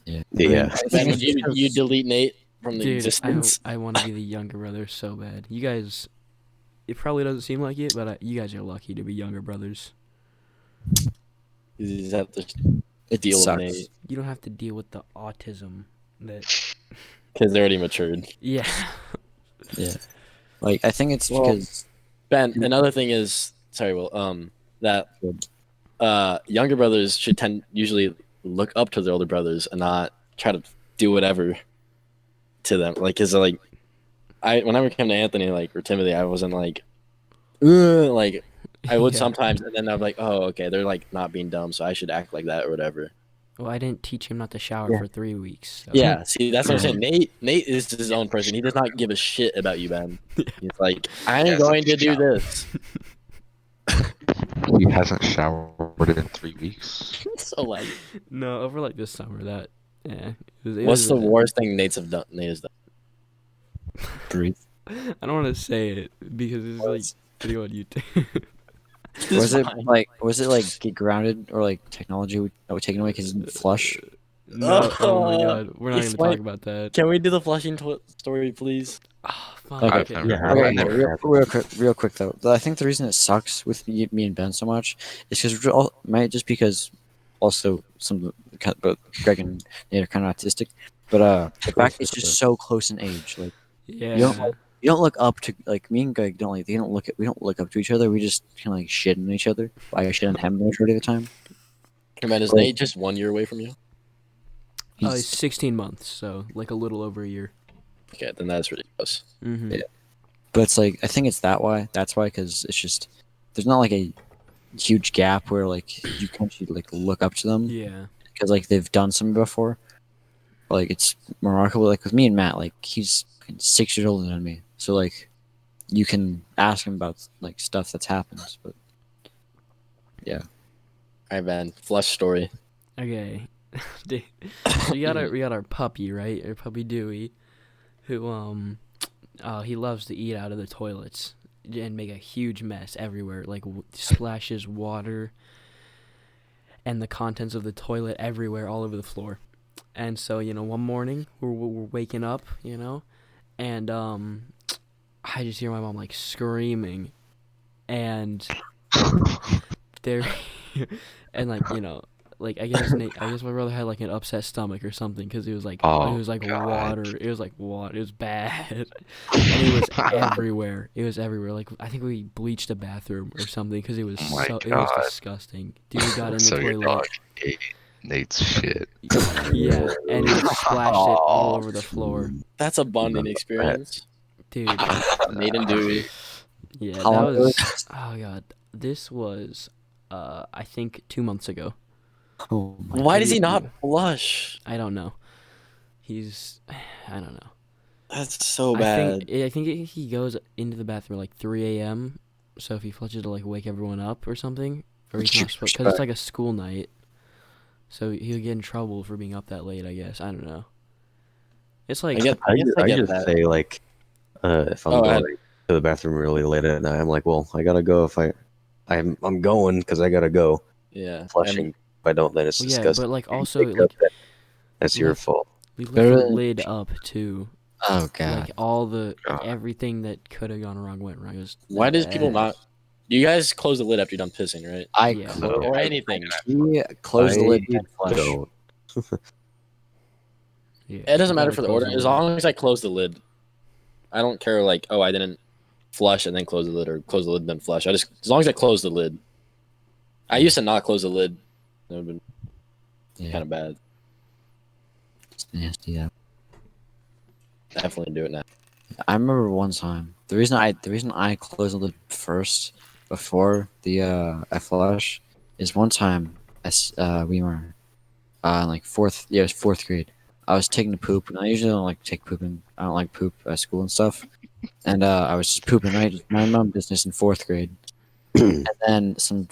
Yeah. Ben, would you delete Nate from the Dude, existence? I want to be the younger brother so bad. You guys, it probably doesn't seem like it, but you guys are lucky to be younger brothers. You just have to It deal with sucks. Nate You don't have to deal with the autism that. because they're already matured. Yeah. Yeah, like I think it's Well- because Ben, another thing is, sorry, Will, that younger brothers should usually look up to their older brothers and not try to do whatever to them. Like, cause like, whenever it came to Anthony, like, or Timothy, I wasn't like, ugh, like, I would Yeah. sometimes, and then I'm like, oh, okay, they're like not being dumb, so I should act like that or whatever. Well, I didn't teach him not to shower Yeah. for 3 weeks. So. Yeah, see, that's what I'm saying. Nate is his own person. He does not give a shit about you, Ben. He's like, I'm Yes, going to it's do shower. this. He hasn't showered in 3 weeks. So like, No, over like this summer, that. Yeah. It what's was the worst thing Nate has done? breathe. I don't want to say it because it's like video on YouTube. Was it like get grounded or like technology that was taken away because flush? No, oh my god, we're not even Explain- talking about that. Can we do the flushing story, please? Oh, fine. Okay, Okay. I've yeah, never- Okay, I never real quick though. I think the reason it sucks with me and Ben so much is because might just because also but Greg and Nate are kind of autistic, but the fact it's just so close in age. Like Yeah. you don't look up to like me and Greg we don't look up to each other. We just kind of like shit on each other. I shit on him the majority of the time. Hey, man, is Well- Nate just 1 year away from you? He's 16 months, so like a little over a year. Okay, then that's ridiculous. Mm-hmm. Yeah. But it's like I think it's that's why because it's just there's not like a huge gap where like you can actually like look up to them Yeah. because like they've done something before. Like it's remarkable. Like with me and Matt, like he's 6 years older than me, so like you can ask him about like stuff that's happened. But yeah, All right, man. Flush story. Okay. Dude, so we got our puppy, right? Our puppy Dewey, who He loves to eat out of the toilets and make a huge mess everywhere, like splashes water and the contents of the toilet everywhere, all over the floor. And so, one morning we're waking up, and I just hear my mom like screaming, and there, and like I guess my brother had like an upset stomach or something because it was like Oh, it was like God. water. It was like water. It was bad, and it was everywhere. It was everywhere. Like I think we bleached a bathroom or something because it was Oh my it was God. disgusting. Dude got in the So your toilet. dog ate Nate's shit. Yeah, and it splashed it all over the floor, That's a bonding experience. dude. Nate and Dewey. Yeah, How that long ago was. Oh god, this was I think 2 months ago. Oh my Why does he Maybe- not flush? I don't know. He's I don't know. That's so bad. I think he goes into the bathroom at like 3 a.m. So if he flushes to like wake everyone up or something, or he's not supposed because it's like a school night, so he'll get in trouble for being up that late. I guess I don't know. It's like I I guess I get just that. say like, if I'm Oh, going to the bathroom really late at night, I'm like, well, I gotta go. If I'm going because I gotta go. Yeah. Flushing. If I don't, then it's well, yeah, disgusting. but like You also pick like up that- that's your left- fault. we left Better the than- lid up too. Oh god. Like all the God. everything that could have gone wrong went wrong. It was Why does people bad. not? Do you guys close the lid after you're done pissing, right? I Yeah. Or anything. close the lid I and flush. don't. Yeah, It doesn't you matter gotta for the close order. As long as I close the lid. I don't care like, oh, I didn't flush and then close the lid, or close the lid and then flush. As long as I close the lid. I used to not close the lid. That would have been Yeah, kind of bad. it's nasty. Yeah. Definitely do it now. I remember one time. The reason I closed the lid first before the I flush is one time we were in like it was fourth grade. I was taking a poop, and I usually don't like take pooping. I don't like poop at school and stuff. And I was just pooping, right? Just minding my own business in fourth grade. And then some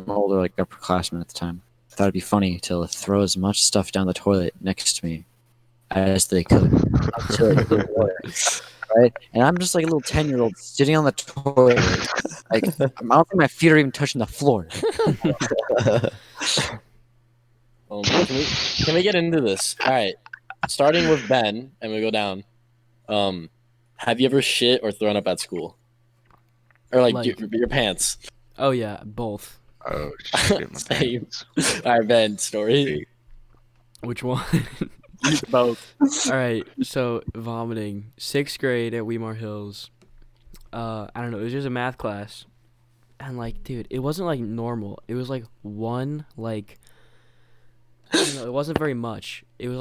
older like upperclassmen at the time thought it'd be funny to throw as much stuff down the toilet next to me as they could until it didn't work, right? And I'm just like a little 10-year-old sitting on the toilet, like I don't think my feet are even touching the floor. Can we get into this? All right. Starting with Ben, and we go down. Have you ever shit or thrown up at school? Or like, your pants? Oh yeah, both. Oh shit, my Same. pants. All right, Ben. Story. Which one? Both. All right, so vomiting. 6th grade at Weimar Hills. I don't know. It was just a math class, and like, dude, it wasn't like normal. It was like one like. I don't know, it wasn't very much. It was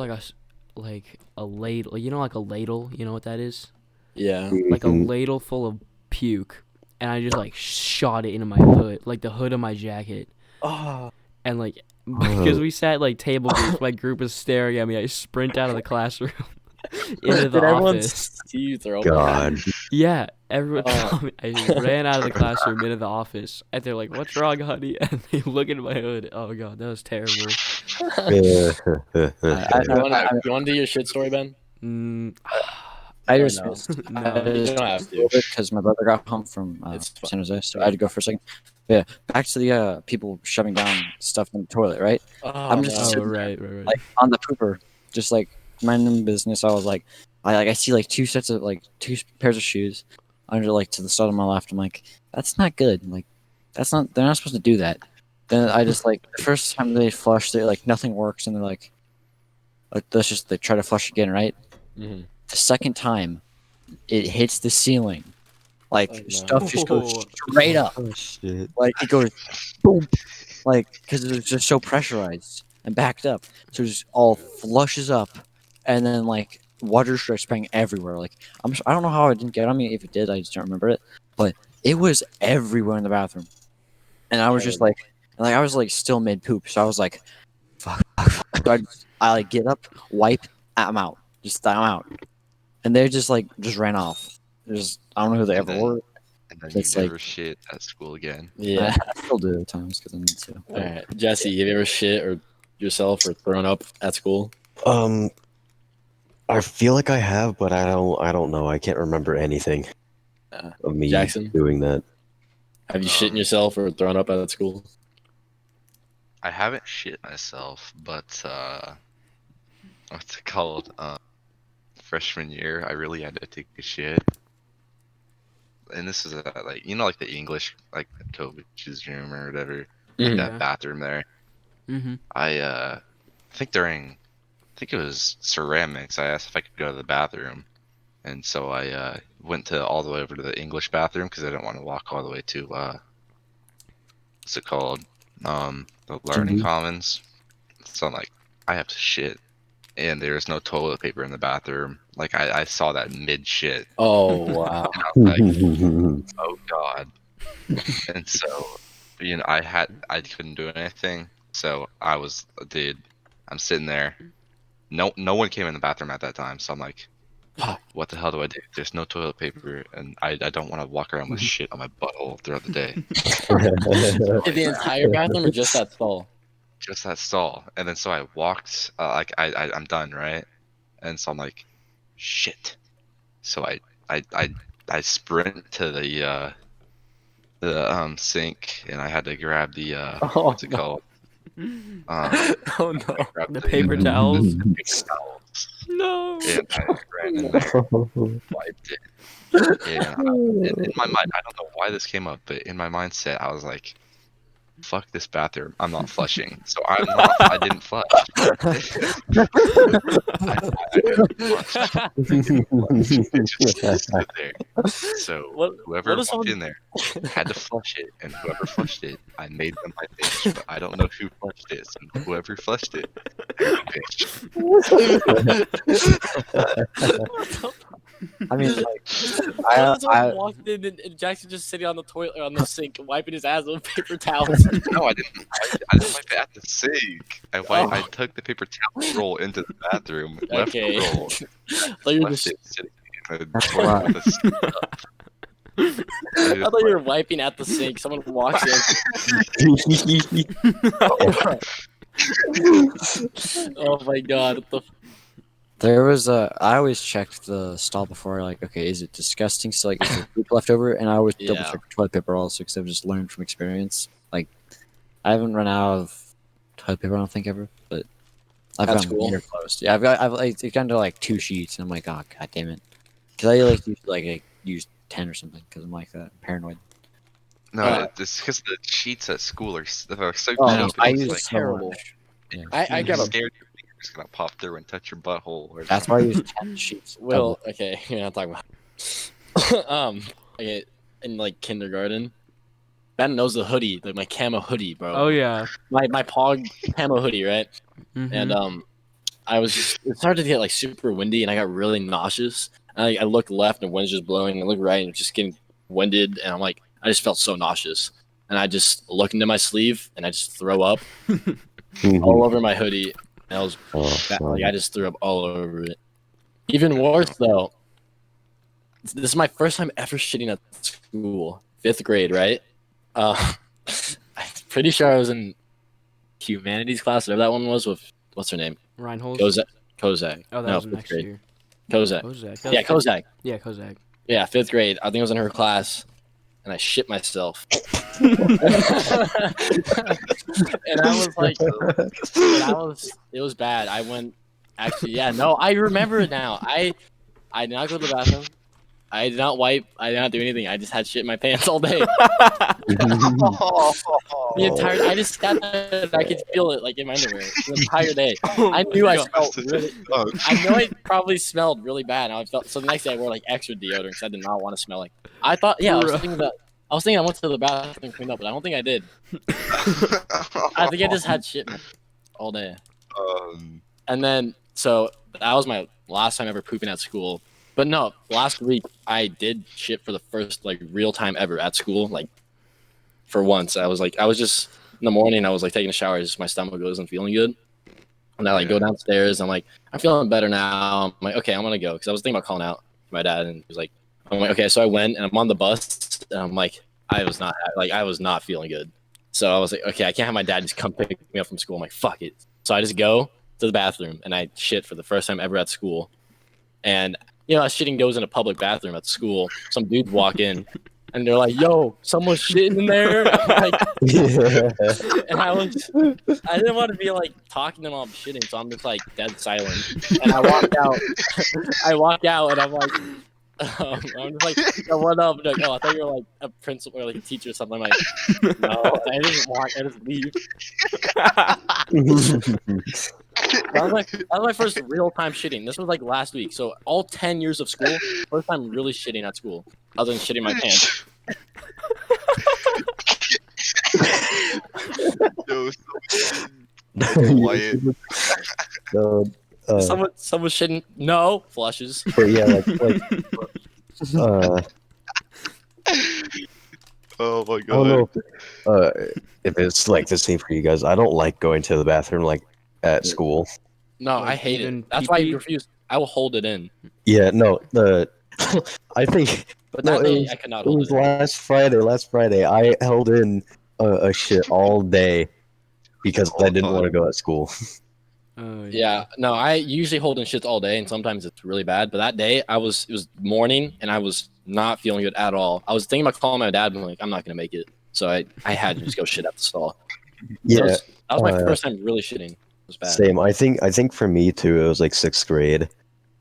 like a ladle. You know, like a ladle. You know what that is? Yeah. Like a ladle full of puke, and I just like shot it into my hood, like the hood of my jacket. Oh. And like because we sat like table groups, my group was staring at me. I sprint out of the classroom into the Did everyone office. see you throw up? God. Yeah, everyone. Oh. I ran out of the classroom into the office, and they're like, "What's wrong, honey?" And they look into my hood. Oh god, that was terrible. You want to do your shit story, Ben? I Or just no? No. You don't have to. because my brother got home from It's San Jose, so I had to go for a second. But yeah, back to the people shoving down stuff in the toilet, right? Oh, I'm just Oh sitting there, right. like on the pooper, just like minding business. I was like, I see like two pairs of shoes under like to the side of my left. I'm like, that's not good. Like, they're not supposed to do that. Then I just like the first time they flush, they like nothing works, and they're like they try to flush again, right? Mhm. The second time, it hits the ceiling. Like Oh, no. stuff just goes Oh. straight up. Oh shit. Like it goes boom. Like because it was just so pressurized and backed up, so it just all flushes up, and then like water starts spraying everywhere. Like I don't know how it didn't get on me. If it did, I just don't remember it. But it was everywhere in the bathroom, and I was just like, I was like still mid poop, so I was like, fuck. So I like get up, wipe, I'm out. I'm out. And they just ran off. I don't know who they And ever then- were. And then It's you like- never shit at school again. Yeah. I still do at times because I need to. All right, Jesse, have you ever shit or yourself or thrown up at school? I feel like I have, but I don't know. I can't remember anything of me Jackson? doing that. Have you shit in yourself or thrown up at school? I haven't shit myself, but what's it called? Freshman year, I really had to take a shit, and this is like like the English like coach's room or whatever, like Mhm. that Yeah. bathroom there. Mm-hmm. I think I think it was ceramics. I asked if I could go to the bathroom, and so I went to all the way over to the English bathroom because I didn't want to walk all the way to what's it called? The Learning Mhm. Commons. So I'm like, I have to shit, and there's no toilet paper in the bathroom. Like I saw that mid shit. Oh wow. Like, oh god. And so, I couldn't do anything. So I was, dude, I'm sitting there. No one came in the bathroom at that time. So I'm like, Fuck. what the hell do I do? There's no toilet paper, and I don't want to walk around with shit on my butthole throughout the day. In the entire bathroom or just that stall? Just that stall. And then so I walked, like I'm done, right? And so I'm like, shit. So I sprint to the sink, and I had to grab the Oh, what's it no. called? Oh no. Grab The paper towels. paper towels, No. and I ran in there, wiped it. And in my mind, I don't know why this came up, but in my mindset, I was like, "Fuck this bathroom! I'm not flushing." So I didn't flush. It just stood there. So What whoever is walked on in there had to flush it, and whoever flushed it, I made them my bitch. But I don't know who flushed it, so whoever flushed it, they're my bitch. I mean, like, What if someone I walked in and Jackson just sitting on the toilet or on the sink wiping his ass with paper towels? No, I didn't wipe it at the sink. I took the paper towel roll into the bathroom, left Okay. the roll, I thought you were left just it sitting in the That's toilet why. with a stick up. I thought you were wiping at the sink. Someone walks in. Oh my god. What the there was I always checked the stall before, like, okay, is it disgusting? So, like, is there poop left over? And I always double Yeah. check for toilet paper also because I've just learned from experience. Like, I haven't run out of toilet paper, I don't think ever, but I've At gotten school? near close. Yeah, I've like it's gotten to like 2 sheets, and I'm like, oh god damn it, because I like I use 10 or something because I'm like that, I'm paranoid. No, it's because the sheets at school are so Oh, I no, know, cheap. I it's use Like, so terrible. much. Yeah. I you're got a scared your finger's gonna pop through and touch your butthole. Or That's why I use 10 sheets. Will, okay, you're not talking about. Okay, in like kindergarten, Ben knows the hoodie, like my camo hoodie, bro. Oh yeah. My Pog camo hoodie, right? Mm-hmm. And it started to get like super windy, and I got really nauseous. And I looked left, and the wind's just blowing. And I looked right, and it's just getting winded. And I'm like, I just felt so nauseous. And I just look into my sleeve, and I just throw up all over my hoodie. And I was like, I just threw up all over it. Even worse though, this is my first time ever shitting at school. 5th grade, right? I'm pretty sure I was in humanities class, whatever that one was with what's her name? Reinhold. Kozak. Oh, that No, was 5th next grade. year. Kozak. Kozak. Yeah, Kozak. Yeah, Kozak. Yeah, 5th grade. I think I was in her class, and I shit myself. And I was like, it was bad. I went, actually, yeah, no, I remember it now. I did not go to the bathroom. I did not wipe. I did not do anything. I just had shit in my pants all day. The entire, I just sat there and I could feel it like in my underwear the entire day. I knew I smelled really. I know it probably smelled really bad. And I felt so. The next day I wore like extra deodorant because I did not want to smell like. I thought, yeah, I was thinking that. I was thinking I went to the bathroom and cleaned up, but I don't think I did. I think I just had shit all day. And then, so that was my last time ever pooping at school. But no, last week I did shit for the first like real time ever at school. Like for once, I was just in the morning. I was like taking a shower. Just my stomach wasn't feeling good, and I like go downstairs. I'm like, I'm feeling better now. I'm like, okay, I'm gonna go because I was thinking about calling out to my dad, and he was like, I'm like, okay. So I went and I'm on the bus, and I'm like, I was not feeling good. So I was like, okay, I can't have my dad just come pick me up from school. I'm like, fuck it. So I just go to the bathroom and I shit for the first time ever at school. And shitting goes in a public bathroom at school. Some dudes walk in, and they're like, "Yo, someone's shitting in there." Like, and I didn't want to be like talking to them while I'm shitting, so I'm just like dead silent. And I walk out. I walk out, and I'm like, I'm just like, "Yo, what up?" And they're like, "Oh, I thought you were like a principal or like a teacher or something." I'm like, "No, I just walk. I just leave." That was my first real time shitting. This was like last week. So all 10 years of school, first time really shitting at school, other than shitting my pants. No, Wyatt. No, Someone shitting. No flushes. but yeah, uh, Oh my I don't know god. if it's like the same for you guys. I don't like going to the bathroom like at school. No, Like, I hate even it. That's why I pee-pee? refuse. I will hold it in. Yeah, no, I think But no, that day, it was, I could not it hold was it in. last Friday. Last Friday, I held in a shit all day because I didn't want to go at school. Oh Yeah, no, I usually hold in shits all day, and sometimes it's really bad. But that day, it was morning, and I was not feeling good at all. I was thinking about calling my dad, but I'm like, I'm not gonna make it. So I had to just go shit at the stall. Yeah, That was my uh, first time really shitting. It was bad. same. I think for me too, it was like sixth grade.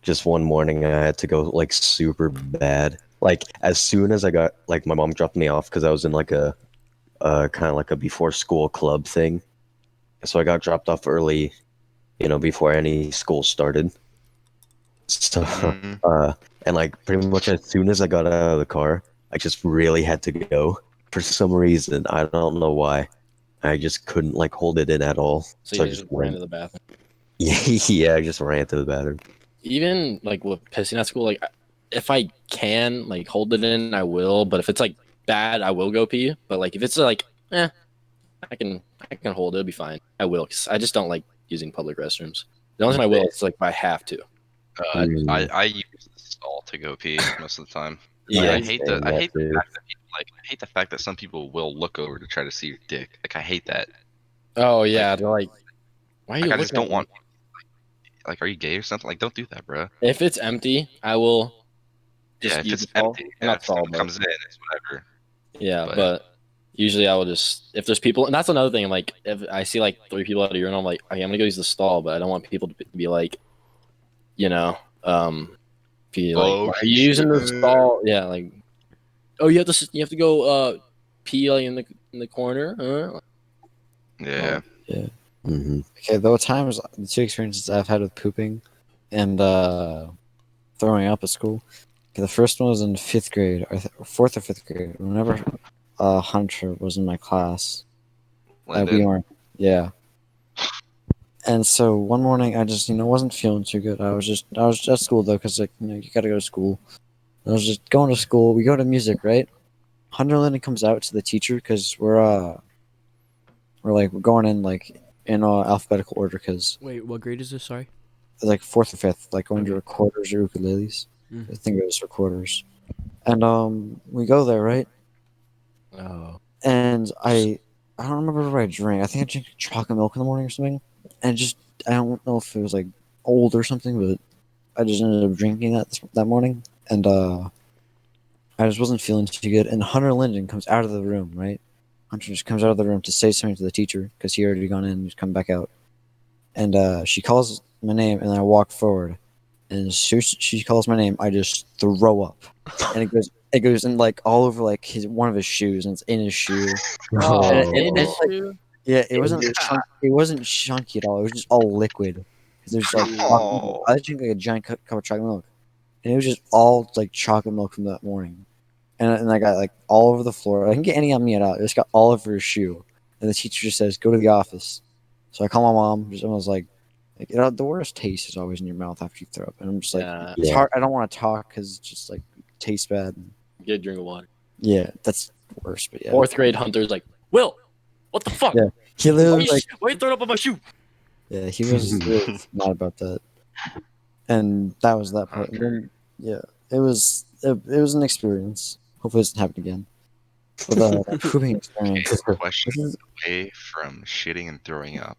Just one morning, I had to go like super bad. Like as soon as I got like my mom dropped me off because I was in like a kind of like a before school club thing. So I got dropped off early, before any school started. So, Mhm. and like pretty much as soon as I got out of the car, I just really had to go for some reason. I don't know why. I just couldn't like hold it in at all. So So I you just just ran went. to the bathroom. Yeah, I just ran to the bathroom. Even like with pissing at school, like if I can like hold it in, I will. But if it's like bad, I will go pee. But like if it's like, I can hold it. It'll be fine. I will. 'Cause I just don't like using public restrooms. The only time I will is like if I have to. I use the stall to go pee most of the time. Yeah, Yeah, I hate the same, I that hate the too. fact that people I hate the fact that some people will look over to try to see your dick. Like I hate that. Oh yeah, they're like, why are you Like I looking just don't at want me? like are you gay or something? Like don't do that, bro. If it's empty, I will Yeah, just if use it's the stall. empty, Or yeah, not if stall, someone but comes in, it's whatever. yeah, But but usually I will just if there's people, and that's another thing. Like if I see like 3 people at a urinal, I'm like, okay, I'm gonna go use the stall, but I don't want people to be like, you know, be like, oh, why are you he's using the shitting. stall? Yeah, like, oh, you have to go pee like in the corner. Huh? Yeah. Yeah. Hmm. Okay, the two experiences I've had with pooping and throwing up at school. Okay, the first one was in fifth grade, or fourth or fifth grade. Whenever Hunter was in my class, we Lyndon. weren't. Yeah. And so one morning, I just wasn't feeling too good. I was at school though, because like you gotta go to school. I was just going to school. We go to music, right? Hunter Linden comes out to the teacher because we're going in like in alphabetical order because Wait, what grade is this? Sorry. it's like fourth or fifth, like going to Okay. recorders or ukuleles. Mm. I think it was recorders. And we go there, right? Oh, And I don't remember what I drank. I think I drank chocolate milk in the morning or something. And just I don't know if it was like old or something, but I just ended up drinking that morning. And I just wasn't feeling too good. And Hunter Linden comes out of the room, right? Hunter just comes out of the room to say something to the teacher because he already gone in and he's come back out. And she calls my name, and I walk forward. And as soon as she calls my name, I just throw up, and it goes in like all over like one of his shoes, and it's in his shoe. oh, And in his like, shoe? yeah, it wasn't chunky at all. It was just all liquid. 'Cause there's like chocolate milk. Oh. I drank like a giant cup of chocolate milk, and it was just all like chocolate milk from that morning. And I got like all over the floor. I didn't get any on me at all. It just got all over his shoe. And the teacher just says, "Go to the office." So I call my mom. And I was like the worst taste is always in your mouth after you throw up. And I'm just like, Yeah, it's Yeah. hard. I don't want to talk because it just like tastes bad. get a drink of water. Yeah, that's worse. But yeah, Fourth grade Hunter's like, Will, what the fuck? Yeah. he Why literally you, like why you throwing up on my shoe? yeah he was mad about that. And that was that part. And then yeah, it was an experience. Hopefully, it doesn't happen again. But the pooping experience. Okay, question This is, away from shitting and throwing up.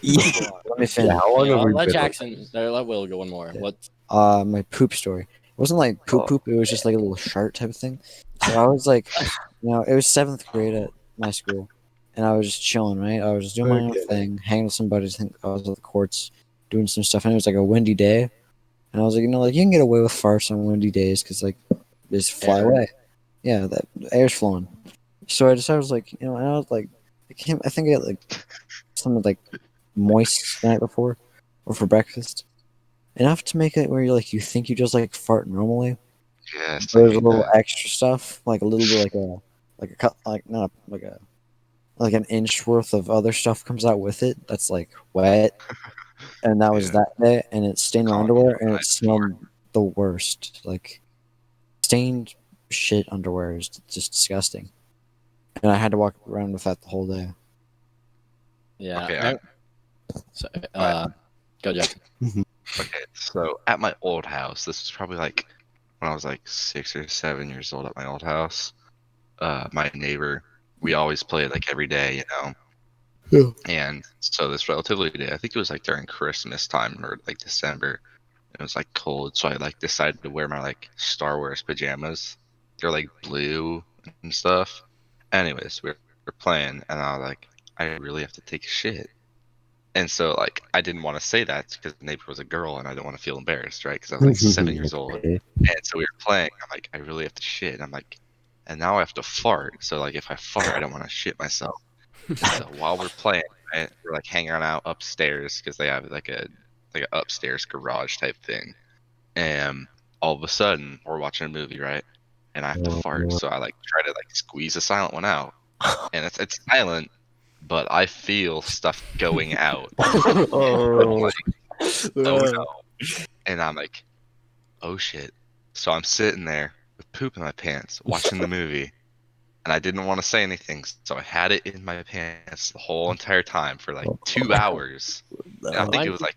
yeah, let me finish. Yeah, how long have we Let been? Jackson, or let Will go one more. Yeah. What? my poop story. It wasn't like poop poop. It was just like a little shart type of thing. So I was like, it was 7th grade at my school, and I was just chilling. Right, I was just doing my own thing, hanging with some buddies. I think I was at the courts doing some stuff, and it was like a windy day. And I was like, like you can get away with farts on windy days because like they just fly away. Yeah, that air's flowing. So I decided, I was like, and I was like, I think I got like something like moist the night before, or for breakfast. Enough to make it where you think you just like fart normally. Yes, I There's a hate little that. extra stuff, like a little bit like a cut, like not like a like an inch worth of other stuff comes out with it. That's like wet, and that was Yeah. that day, and it stained my Calling underwear, you and the it night before. smelled the worst. Like stained shit underwear is just disgusting, and I had to walk around with that the whole day. Yeah. Okay, So, Alright. go Jackson. Okay, so at my old house, this was probably like when I was like 6 or 7 years old at my old house. My neighbor, we always played like every day, And so this relatively day, I think it was like during Christmas time or like December. It was like cold, so I like decided to wear my like Star Wars pajamas. They're like blue and stuff. Anyways, we're playing, and I was like, I really have to take a shit. And so like I didn't want to say that because the neighbor was a girl, and I didn't want to feel embarrassed, right? Because I was like 7 years old, Okay. and so we were playing. I'm like, I really have to shit. And I'm like, and now I have to fart. So like if I fart, I don't want to shit myself. So while we're playing, right, we're like hanging out upstairs because they have like a upstairs garage type thing. And all of a sudden, we're watching a movie, right? And I have to fart, so I like try to like squeeze the silent one out, and it's silent, but I feel stuff going out. And I'm Oh, like, oh no! And I'm like, oh shit! So I'm sitting there with poop in my pants, watching the movie, and I didn't want to say anything, so I had it in my pants the whole entire time for like 2 hours. And I think it was like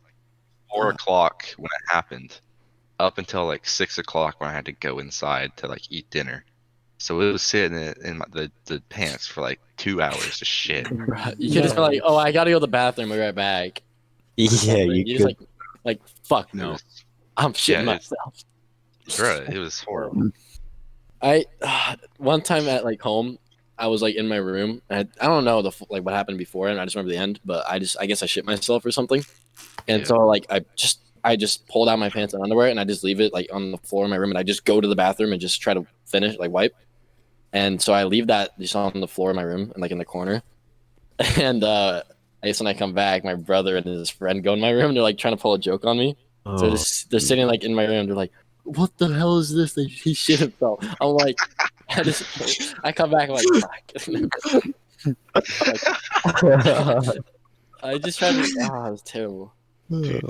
4 o'clock when it happened, up until like 6 o'clock when I had to go inside to like eat dinner. So it was sitting in the pants for like 2 hours to shit. You could just be like, oh, I gotta go to the bathroom. I'll be right back. yeah, Something. you You just could. like fuck It no. was, I'm yeah, shitting myself. bruh, it was horrible. I one time at like home, I was like in my room. And I don't know like what happened before, and I just remember the end. But I guess I shit myself or something. And Yeah. so like I just pulled out my pants and underwear, and I just leave it like on the floor in my room, and I just go to the bathroom and just try to finish like wipe. And so I leave that just on the floor in my room and like in the corner. And I guess when I come back, my brother and his friend go in my room. And they're like trying to pull a joke on me. So Oh, they're sitting like in my room. They're like, "What the hell is this? He shit himself." I'm like, I come back. I'm like, fuck. Like, I just tried to. It was terrible. Dude,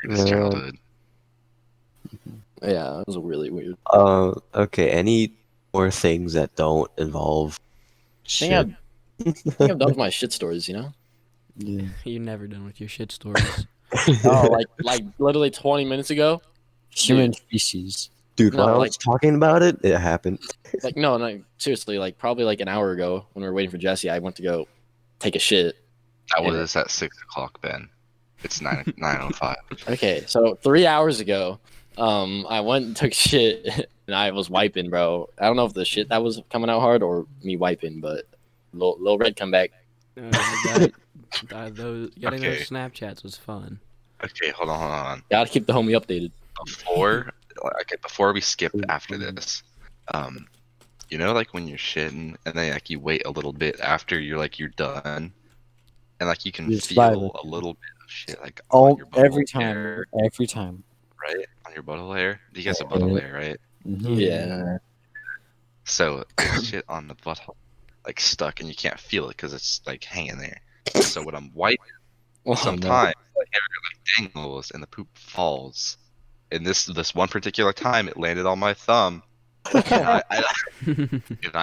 weirdest man. childhood. Yeah, it was really weird. Okay. Any more things that don't involve I shit? think I'm done with my shit stories. Yeah. You're never done with your shit stories. Oh, like literally 20 minutes ago. Human feces. Dude, No, while I like was talking about it, it happened. no, seriously, like probably like an hour ago when we were waiting for Jesse, I went to go take a shit. That And was at 6 o'clock, Ben. It's 9:05. okay, so 3 hours ago, I went and took shit and I was wiping, bro. I don't know if the shit that was coming out hard or me wiping, but little red come back. Those getting Okay. those Snapchats was fun. Okay, hold on. Gotta keep the homie updated. Before we skip after this, like when you're shitting and then like you wait a little bit after you're done, and like you can You're feel smiling. a little bit of shit like on Oh, your butthole every time, hair, every time. right? On your butthole hair. You guys have butthole hair, right? Mhm. Yeah. So there's shit on the butthole, like stuck, and you can't feel it because it's like hanging there. So when I'm wiping, Oh, no. sometimes the hair like dangles and the poop falls. And this one particular time, it landed on my thumb, and I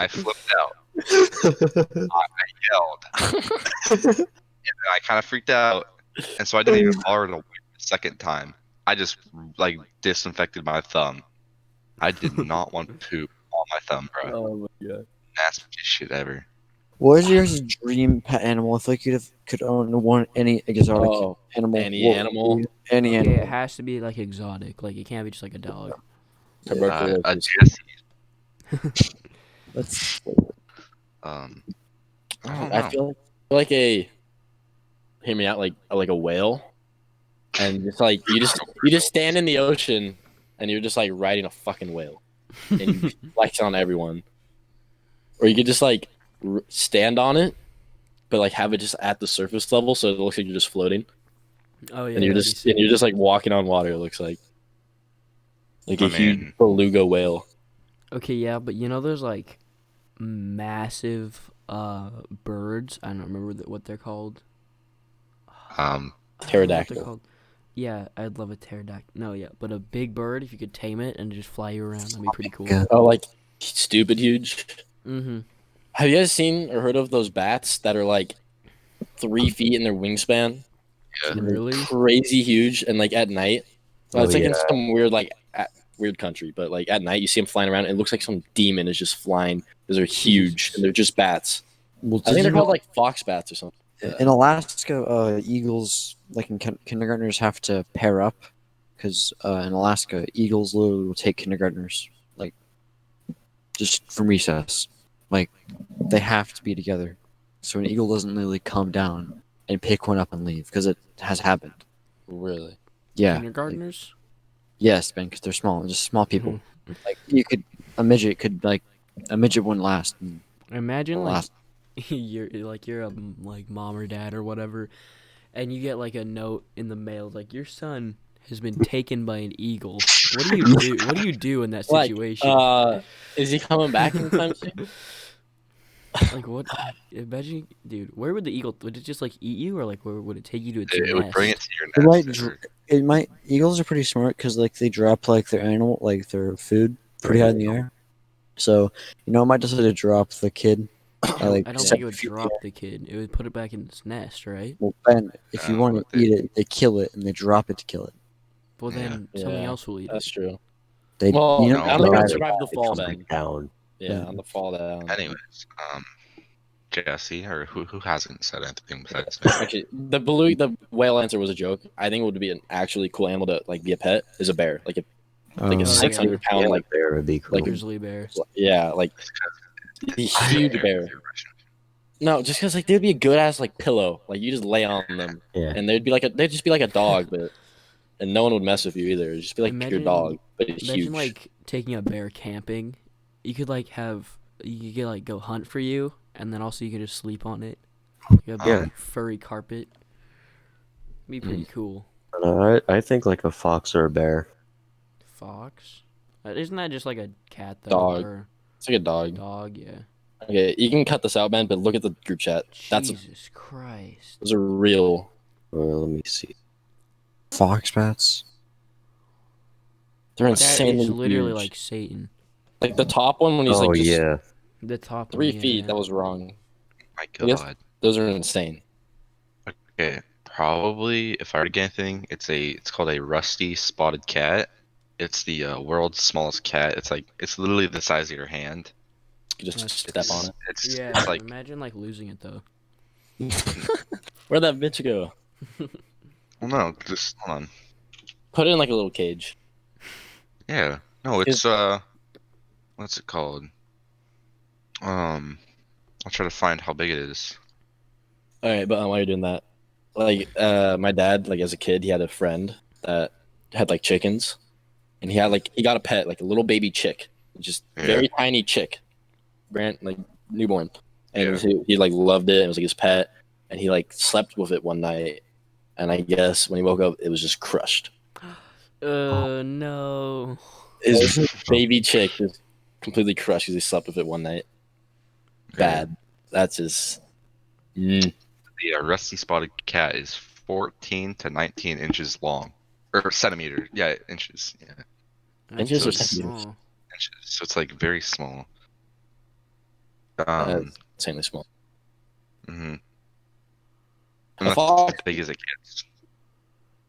flipped out. I yelled, and I kind of freaked out, and so I didn't even bother to wipe the second time. I just like disinfected my thumb. I did not want poop on my thumb, bro. Oh my god. Nastiest shit ever. What is your dream pet animal? If like you could own any exotic Oh, animal, any what would animal? be any Okay, it animal. has to be like exotic. Like it can't be just like a dog. A Tuberculosis. Jesse. That's I don't I know. feel like a hear me out, like a whale, and just like you just stand in the ocean, and you're just like riding a fucking whale, and you flex on everyone, or you could just like stand on it, but like have it just at the surface level, so it looks like you're just floating, Oh yeah, and you're that'd be just and sick. you're just like walking on water. It looks like a I huge mean, beluga whale. Okay, yeah, but you know there's like massive birds. I don't remember what they're called. um, I don't remember what they're Pterodactyl. called. Yeah, I'd love a pterodactyl. No, yeah, but a big bird if you could tame it and just fly you around, that'd be pretty cool. God. Oh, like stupid huge. Mm-hmm. Have you guys seen or heard of those bats that are like 3 feet in their wingspan? yeah. And they're Really? crazy huge, and like at night, well, Oh, it's like in yeah. some weird weird country, but like at night you see them flying around. It looks like some demon is just flying because they're huge Jesus. and they're just bats. Well, I did think you they're know called like fox bats or something. in Alaska, eagles like in kindergartners have to pair up because in Alaska, eagles literally will take kindergartners like just from recess. Like they have to be together, so an eagle doesn't literally come down and pick one up and leave because it has happened. Really? Yeah, Kindergartners? yes, Ben, because they're small, just small people. Mm-hmm. Like a midget wouldn't last. And Imagine will like last. you're a like mom or dad or whatever, and you get like a note in the mail like your son has been taken by an eagle. What do you do? What do you do in that Like, situation? is he coming back anytime soon? Like what? Imagine, dude. Where would the eagle? Would it just like eat you, or like where would it take you to its It would bring it nest? to your It might. nest. It might. Eagles are pretty smart because like they drop like their animal, like their food, pretty high in the air. So it might decide to drop the kid. Like I don't think 7 it would feet in the drop air. the kid. It would put it back in its nest, right? Well, Ben, if you want But to eat it, they kill it and they drop it to kill it. Well, Yeah. then something Yeah, else will eat that's it. true. They, Well, No, I don't think it no, would survive the it fall comes then. back down. Yeah, on the fall down. anyways, Jesse, or who hasn't said anything besides me? Actually, the whale answer was a joke. I think it would be an actually cool animal to like be a pet. Is a bear, like a Oh, yeah. 600-pound Yeah, like bear would be cool. like Grizzly bear. yeah like a huge bear. No, just because like they'd be a good ass like pillow. Like you just lay on them, Yeah. and they'd just be like a dog, but and no one would mess with you either. It'd just be like your Imagine- dog, but Imagine huge. like taking a bear camping. You could like have you could like go hunt for you, and then also you could just sleep on it. You have Yeah. furry carpet. Be pretty cool. I think like a fox or a bear. Fox. Isn't that just like a cat though? Dog. Or It's like a dog. dog? Yeah. Okay, you can cut this out, man. But look at the group chat. Jesus Christ. Those are real. Let me see. fox bats. They're That insanely is literally huge. like Satan. Like the top one when he's Oh like just yeah. The top 3 one, feet. yeah. That was wrong. My Yes. God. Those are insane. Okay, probably if I were to get anything, it's called a rusty spotted cat. It's the world's smallest cat. It's literally the size of your hand. You just That's- step on it. Yeah. It's like Imagine like losing it though. Where'd that bitch go? well, no, just hold on. Put it in like a little cage. Yeah, no, it's what's it called? I'll try to find how big it is. All right, but while you're doing that, like my dad, like as a kid, he had a friend that had like chickens, and he got a pet, like a little baby chick, just Yeah. very tiny chick, brand like newborn, and Yeah. he like loved it. It was like his pet, and he like slept with it one night, and I guess when he woke up, it was just crushed. No. His baby chick just completely crushed because he slept with it one night. Bad. That's his. The rusty spotted cat is 14 to 19 inches long, or centimeters. Yeah, inches. Yeah, That's Inches or pretty centimeters? small. inches. So it's like very small. That's insanely small. Mhm. A And that's fox. as big as it gets.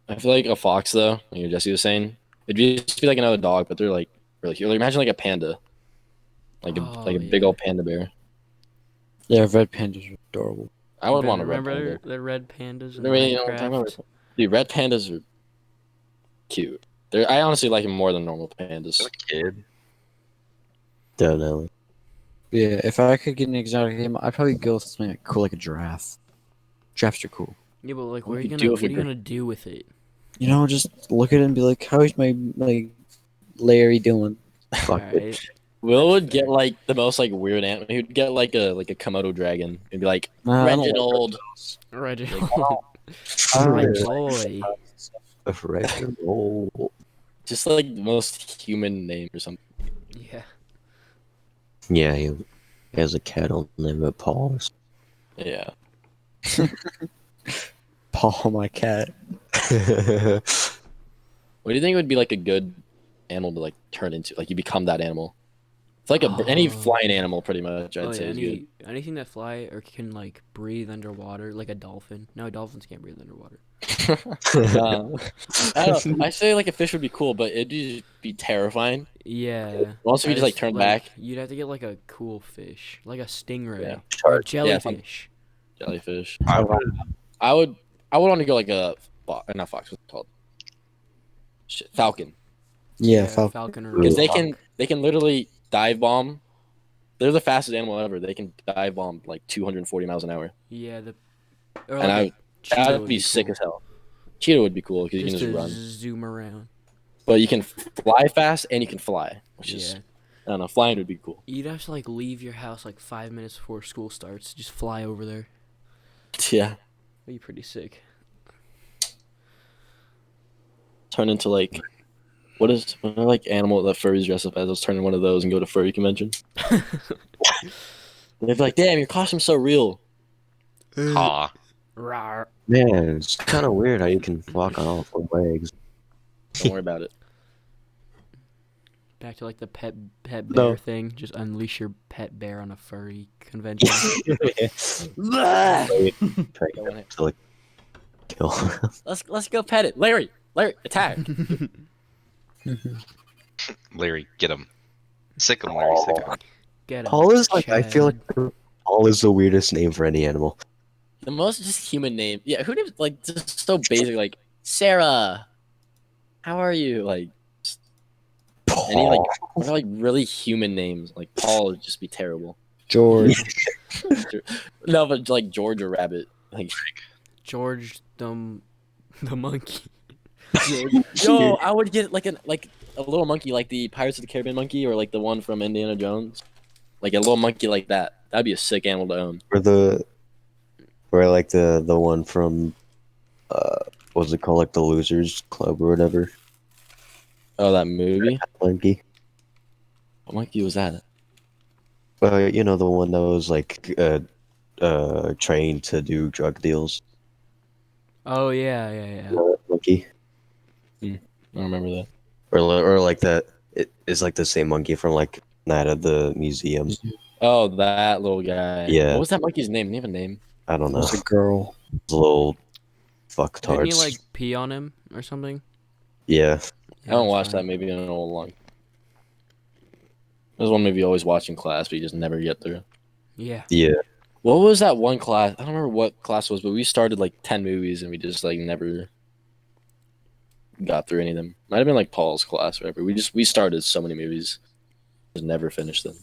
I feel like a fox, though, like Jesse was saying, it'd just be like another dog, but they're like really cute. Like, imagine like a panda, like a Oh, big yeah. old panda bear. Yeah, red pandas are adorable. I would Ben, want a red remember panda. the red pandas in I mean, you know what I'm talking Minecraft? about? Dude, red pandas are cute. I honestly like them more than normal As a pandas. kid, Definitely. Yeah, if I could get an exotic animal, I'd probably go with something like cool, like a giraffe. Giraffes are cool. Yeah, but like, What what are would you you gonna do if what are a you gonna do with it? You know, just look at it and be like, "How is my Larry doing?" Fuck it. Alright. Will That's would get fair. like the most like weird animal. He would get like a Komodo dragon. He'd be like Nah, I don't like Reginald. Reginald. I don't My like boy. Reginald. Just like the most human name or something. Yeah. Yeah, he has a cat on name of Paul. Yeah. Paul, my cat. What do you think would be like a good animal to like turn into? Like you become that animal. It's like any flying animal, pretty much. Oh I'd say yeah, is good. anything that fly or can like breathe underwater, like a dolphin. No, dolphins can't breathe underwater. I don't know. I say like a fish would be cool, but it'd just be terrifying. Yeah. Also, if you just like turn back, You'd have to get like a cool fish, like a stingray Yeah. or a Yeah, some- jellyfish. jellyfish. I would. I would want to go like a not fox. What's it called? Shit, falcon. Yeah, Falcon. falcon or Because a they hawk. can literally dive bomb. They're the fastest animal ever. They can dive bomb like 240 miles an hour, Yeah, or and like a cheetah that'd would be sick cool. as hell. Cheetah would be cool because you can Just just to run, zoom around. but you can fly fast and you can fly, which is Yeah. I don't know. Flying would be cool. You'd have to like leave your house like 5 minutes before school starts. Just fly over there. Yeah, That'd be pretty sick. turn into like what are like animal that furries dress up as? Let's turn in one of those and go to furry convention. They'd be like, "Damn, your costume's so real." Ha. Rawr. Man, it's kind of weird how you can walk on all four legs. Don't worry about it. Back to like the pet bear No. thing. Just unleash your pet bear on a furry convention. Try Go in it. to like kill. Let's go pet it, Larry. Larry, attack. Larry, get him. Sick him, Larry. Sick him. Get him. Paul is like I feel Chad. like Paul is the weirdest name for any animal. The most just human name. Yeah, who names like just so basic like Sarah? How are you? Like any like what are like really human names? Like Paul would just be terrible. George. No, but like George or Rabbit. Like George the monkey. yo, I would get like a little monkey like the Pirates of the Caribbean monkey or like the one from Indiana Jones. Like a little monkey like that. That'd be a sick animal to own. Or like the one from what's it called, like the Losers Club or whatever. Oh, that movie? Monkey. What monkey was that? You know, the one that was like trained to do drug deals. Oh yeah. Monkey. I don't remember that. Or like that. It is like the same monkey from like Night at the Museum. Oh, that little guy. Yeah. What was that monkey's name? Didn't he have a name? I don't know. It's a girl. Little Didn't fucktards. you like pee on him or something? Yeah. I don't that's watch fine. that movie in a long. There's one movie you always watch in class, but you just never get through. Yeah. Yeah. What was that one class? I don't remember what class it was, but we started like 10 movies and we just like never got through any of them. Might have been like Paul's class or whatever. We started so many movies, just never finished them.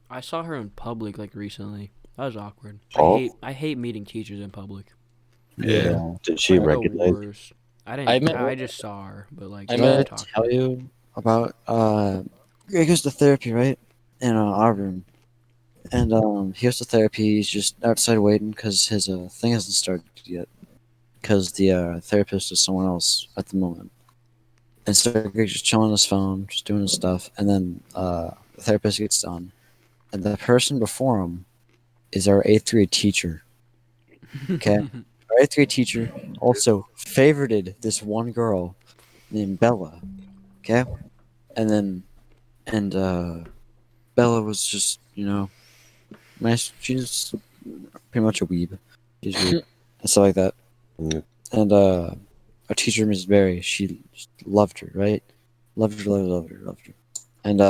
I saw her in public like recently. That was awkward. Oh. I hate meeting teachers in public. Yeah. Did she They're the recognize? worst. I I just saw her, but like I she Did I didn't talk to tell me. you about he goes to therapy, right? In our room. And he goes to therapy, he's just outside waiting because his thing hasn't started yet. Because the therapist is someone else at the moment. And so he's just chilling on his phone, just doing his stuff, and then the therapist gets done. And the person before him is our 8th grade teacher. Okay? Our 8th grade teacher also favorited this one girl named Bella. Okay? And Bella was just, nice. She's pretty much a weeb. She's weeb. And stuff like that. Mm. And our teacher, Mrs. Berry, she loved her, right? Loved her. And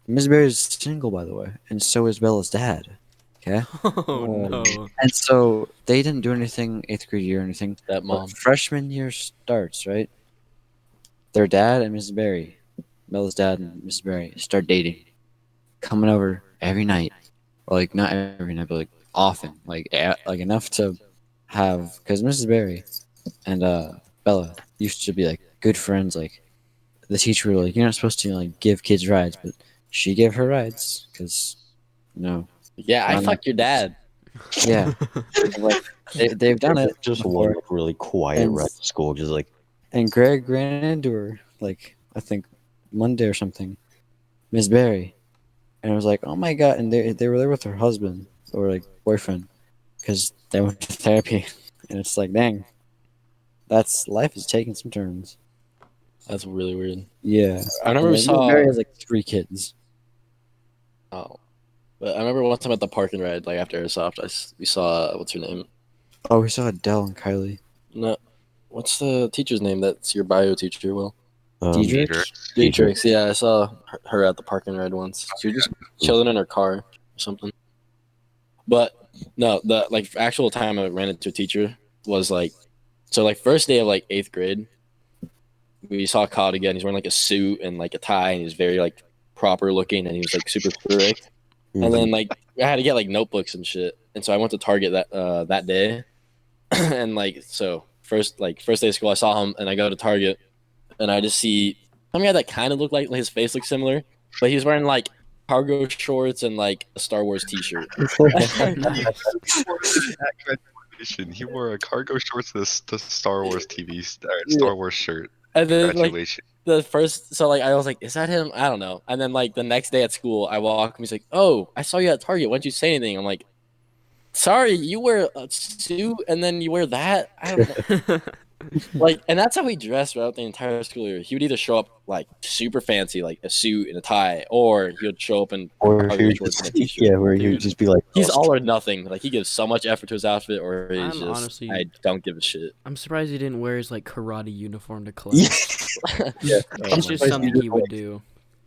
Miss Berry's single, by the way, and so is Bella's dad. Okay. Oh no. And so they didn't do anything 8th grade year or anything. That But mom. freshman year starts, right? Their dad and Mrs. Berry, Bella's dad and Mrs. Berry, start dating, coming over every night, or like not every night, but like often, like like enough to have, because Mrs. Berry and Bella used to be like good friends. Like the teacher would like, you're not supposed to like give kids rides, but she gave her rides because Yeah, I Not fucked your dad. yeah, like they've done it Just before. one like, really quiet And- right at school, just like And Greg ran into her, like, I think Monday or something, Miss Berry. And I was like, oh my God. And they were there with her husband or like boyfriend because they went to therapy. And it's like, dang, life is taking some turns. That's really weird. Yeah. I remember And we Miss saw. Berry has like 3 kids. Oh, but I remember one time at the park and ride, like after Airsoft, we saw what's her name? Oh, we saw Adele and Kylie. No, what's the teacher's name? That's your bio teacher, Will. Deidre? Dietrich. Yeah, I saw her at the park and ride once. She was just chilling in her car or something. But no, the like actual time I ran into a teacher was like, so like first day of like 8th grade, we saw Cod again. He's wearing like a suit and like a tie, and he's very like proper looking, and he was like super strict. Mhm. And then like I had to get like notebooks and shit, and so I went to Target that day, and like so first day of school I saw him, and I go to Target, and I just see some guy that kind of looked like his face looked similar, but he was wearing like cargo shorts and like a Star Wars T-shirt. He wore a cargo shorts and the Star Wars Star Wars shirt. And then like Graduation. the first, so like I was like, is that him? I don't know. And then like the next day at school, I walk and he's like, oh, I saw you at Target. Why didn't you say anything? I'm like, sorry, you wear a suit and then you wear that. I don't know. Like, and that's how he dressed throughout the entire school year. He would either show up like super fancy, like a suit and a tie, or he would show up in or cargo he shorts and a would T-shirt. yeah, where he would Dude. just be like, He's all or nothing. Like he gives so much effort to his outfit, or he's I'm just honestly- I don't give a shit. I'm surprised he didn't wear his like karate uniform to class. Yeah. It's just surprised something he he would didn't, do.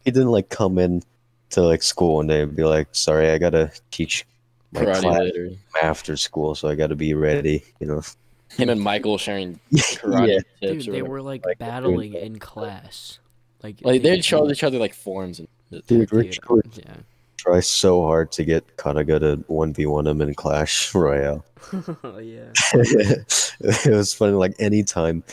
he didn't like come in to like school one day and be like, sorry, I gotta teach my Karate class later. after school, so I gotta be ready, you know. Him and Michael sharing karate Yeah. tips. Dude, or they whatever. were like Like, battling in class. Like They'd show each other like forms and shit. Dude, Rich would Yeah. try so hard to get Kanaga to 1v1 him in Clash Royale. Yeah. It was funny, like anytime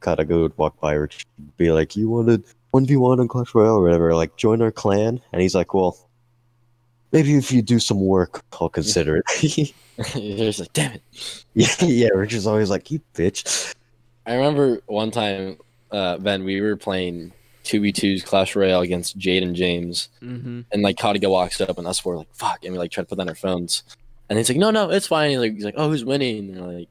Kanaga would walk by, Rich would be like, you wanted 1v1 in Clash Royale or whatever, like join our clan? And he's like, well, maybe if you do some work, I'll consider it. They're just like, damn it. Yeah, Rich is always like, you bitch. I remember one time, Ben, we were playing 2v2's Clash Royale against Jade and James, Mm-hmm. and like Kadiga walks up, and us four were like, fuck, and we like try to put down our phones. And he's like, no, it's fine. He's like, oh, who's winning? And they're like,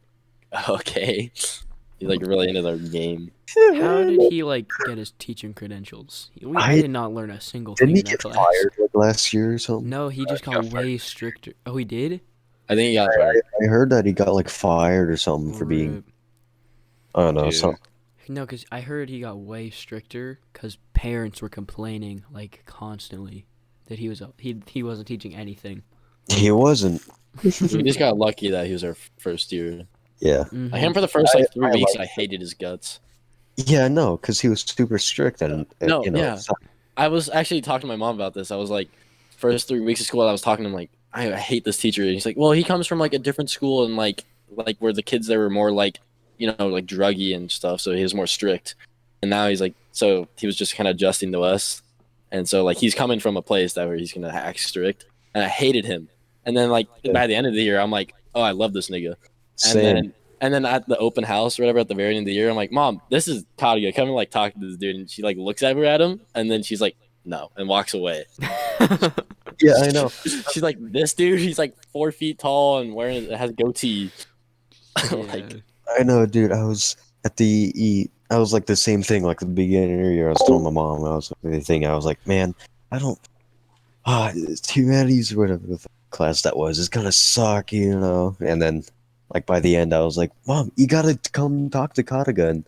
okay. He's like really into their game. How did he like get his teaching credentials? I did not learn a single thing Didn't he in that get class. fired like last year or something? No, he just got way stricter. Oh, he did? I think he got fired. I heard that he got like fired or something for being, Rip. I don't know, Dude. something. No, because I heard he got way stricter because parents were complaining like constantly that he wasn't teaching anything. He wasn't. We just got lucky that he was our first year. Yeah. Mhm. Like him for the first like 3 I weeks, like I hated his guts. Yeah, no, because he was super strict and No, you know, yeah. I was actually talking to my mom about this. I was like, first 3 weeks of school, I was talking to him like, I hate this teacher. And he's like, well, he comes from like a different school and like where the kids there were more like, like druggy and stuff. So he was more strict. And now he's like, so he was just kind of adjusting to us. And so like he's coming from a place that where he's gonna act strict. And I hated him. And then like by the end of the year, I'm like, oh, I love this nigga. Same. And then at the open house or whatever at the very end of the year, I'm like, Mom, this is Kadia. Come and like talk to this dude. And she like looks over at him, and then she's like, no, and walks away. Yeah, I know. She's like, this dude, he's like 4 feet tall and has a goatee. Like, Yeah. I know, dude. I was at I was like the same thing. Like at the beginning of the year, I was telling my mom, I was like, the thing. I was like, man, I don't. It's humanities or whatever the class that was. It's gonna suck, you know. And then, like by the end, I was like, Mom, you gotta come talk to Kataga.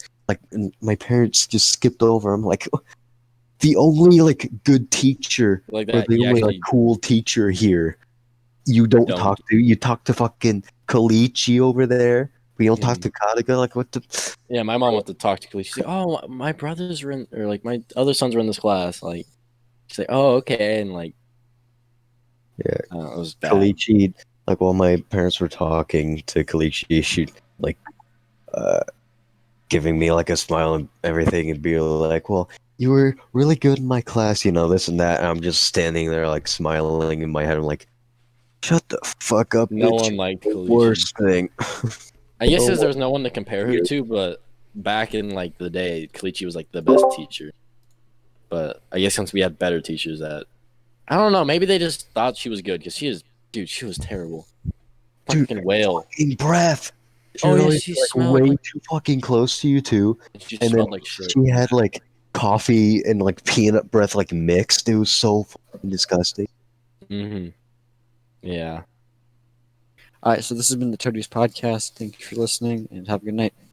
And my parents just skipped over. I'm like, the only like good teacher Like or that. the You only like actually cool teacher here. You don't don't. talk to. You talk to fucking Kalichi over there. But you don't talk Mhm. to Kataga. Like what the? Yeah, my mom went to talk to Khalid. She's like, "Oh, my brothers were in, or like my other sons were in this class." Like, she's like, "Oh, okay," and like, Yeah, it was bad. Kalichi. Like while my parents were talking to Kalichi, she'd like uh, giving me like a smile and everything, and be like, "Well, you were really good in my class, you know, this and that." And I'm just standing there like smiling in my head. I'm like, "Shut the fuck up, No bitch! one liked The Khalid. worst thing." I guess No because there one was no one to compare her here. to, but back in like the day, Kalichi was like the best teacher. But I guess since we had better teachers, that I don't know, maybe they just thought she was good because dude, she was terrible. Dude, Fucking whale. in breath. She Oh was yeah, always she like smelled way like too fucking close to you too. she And then smelled like shit. she had like coffee and like peanut breath like mixed. It was so fucking disgusting. Mm-hmm. Yeah. All right, so this has been the Toadies podcast. Thank you for listening, and have a good night.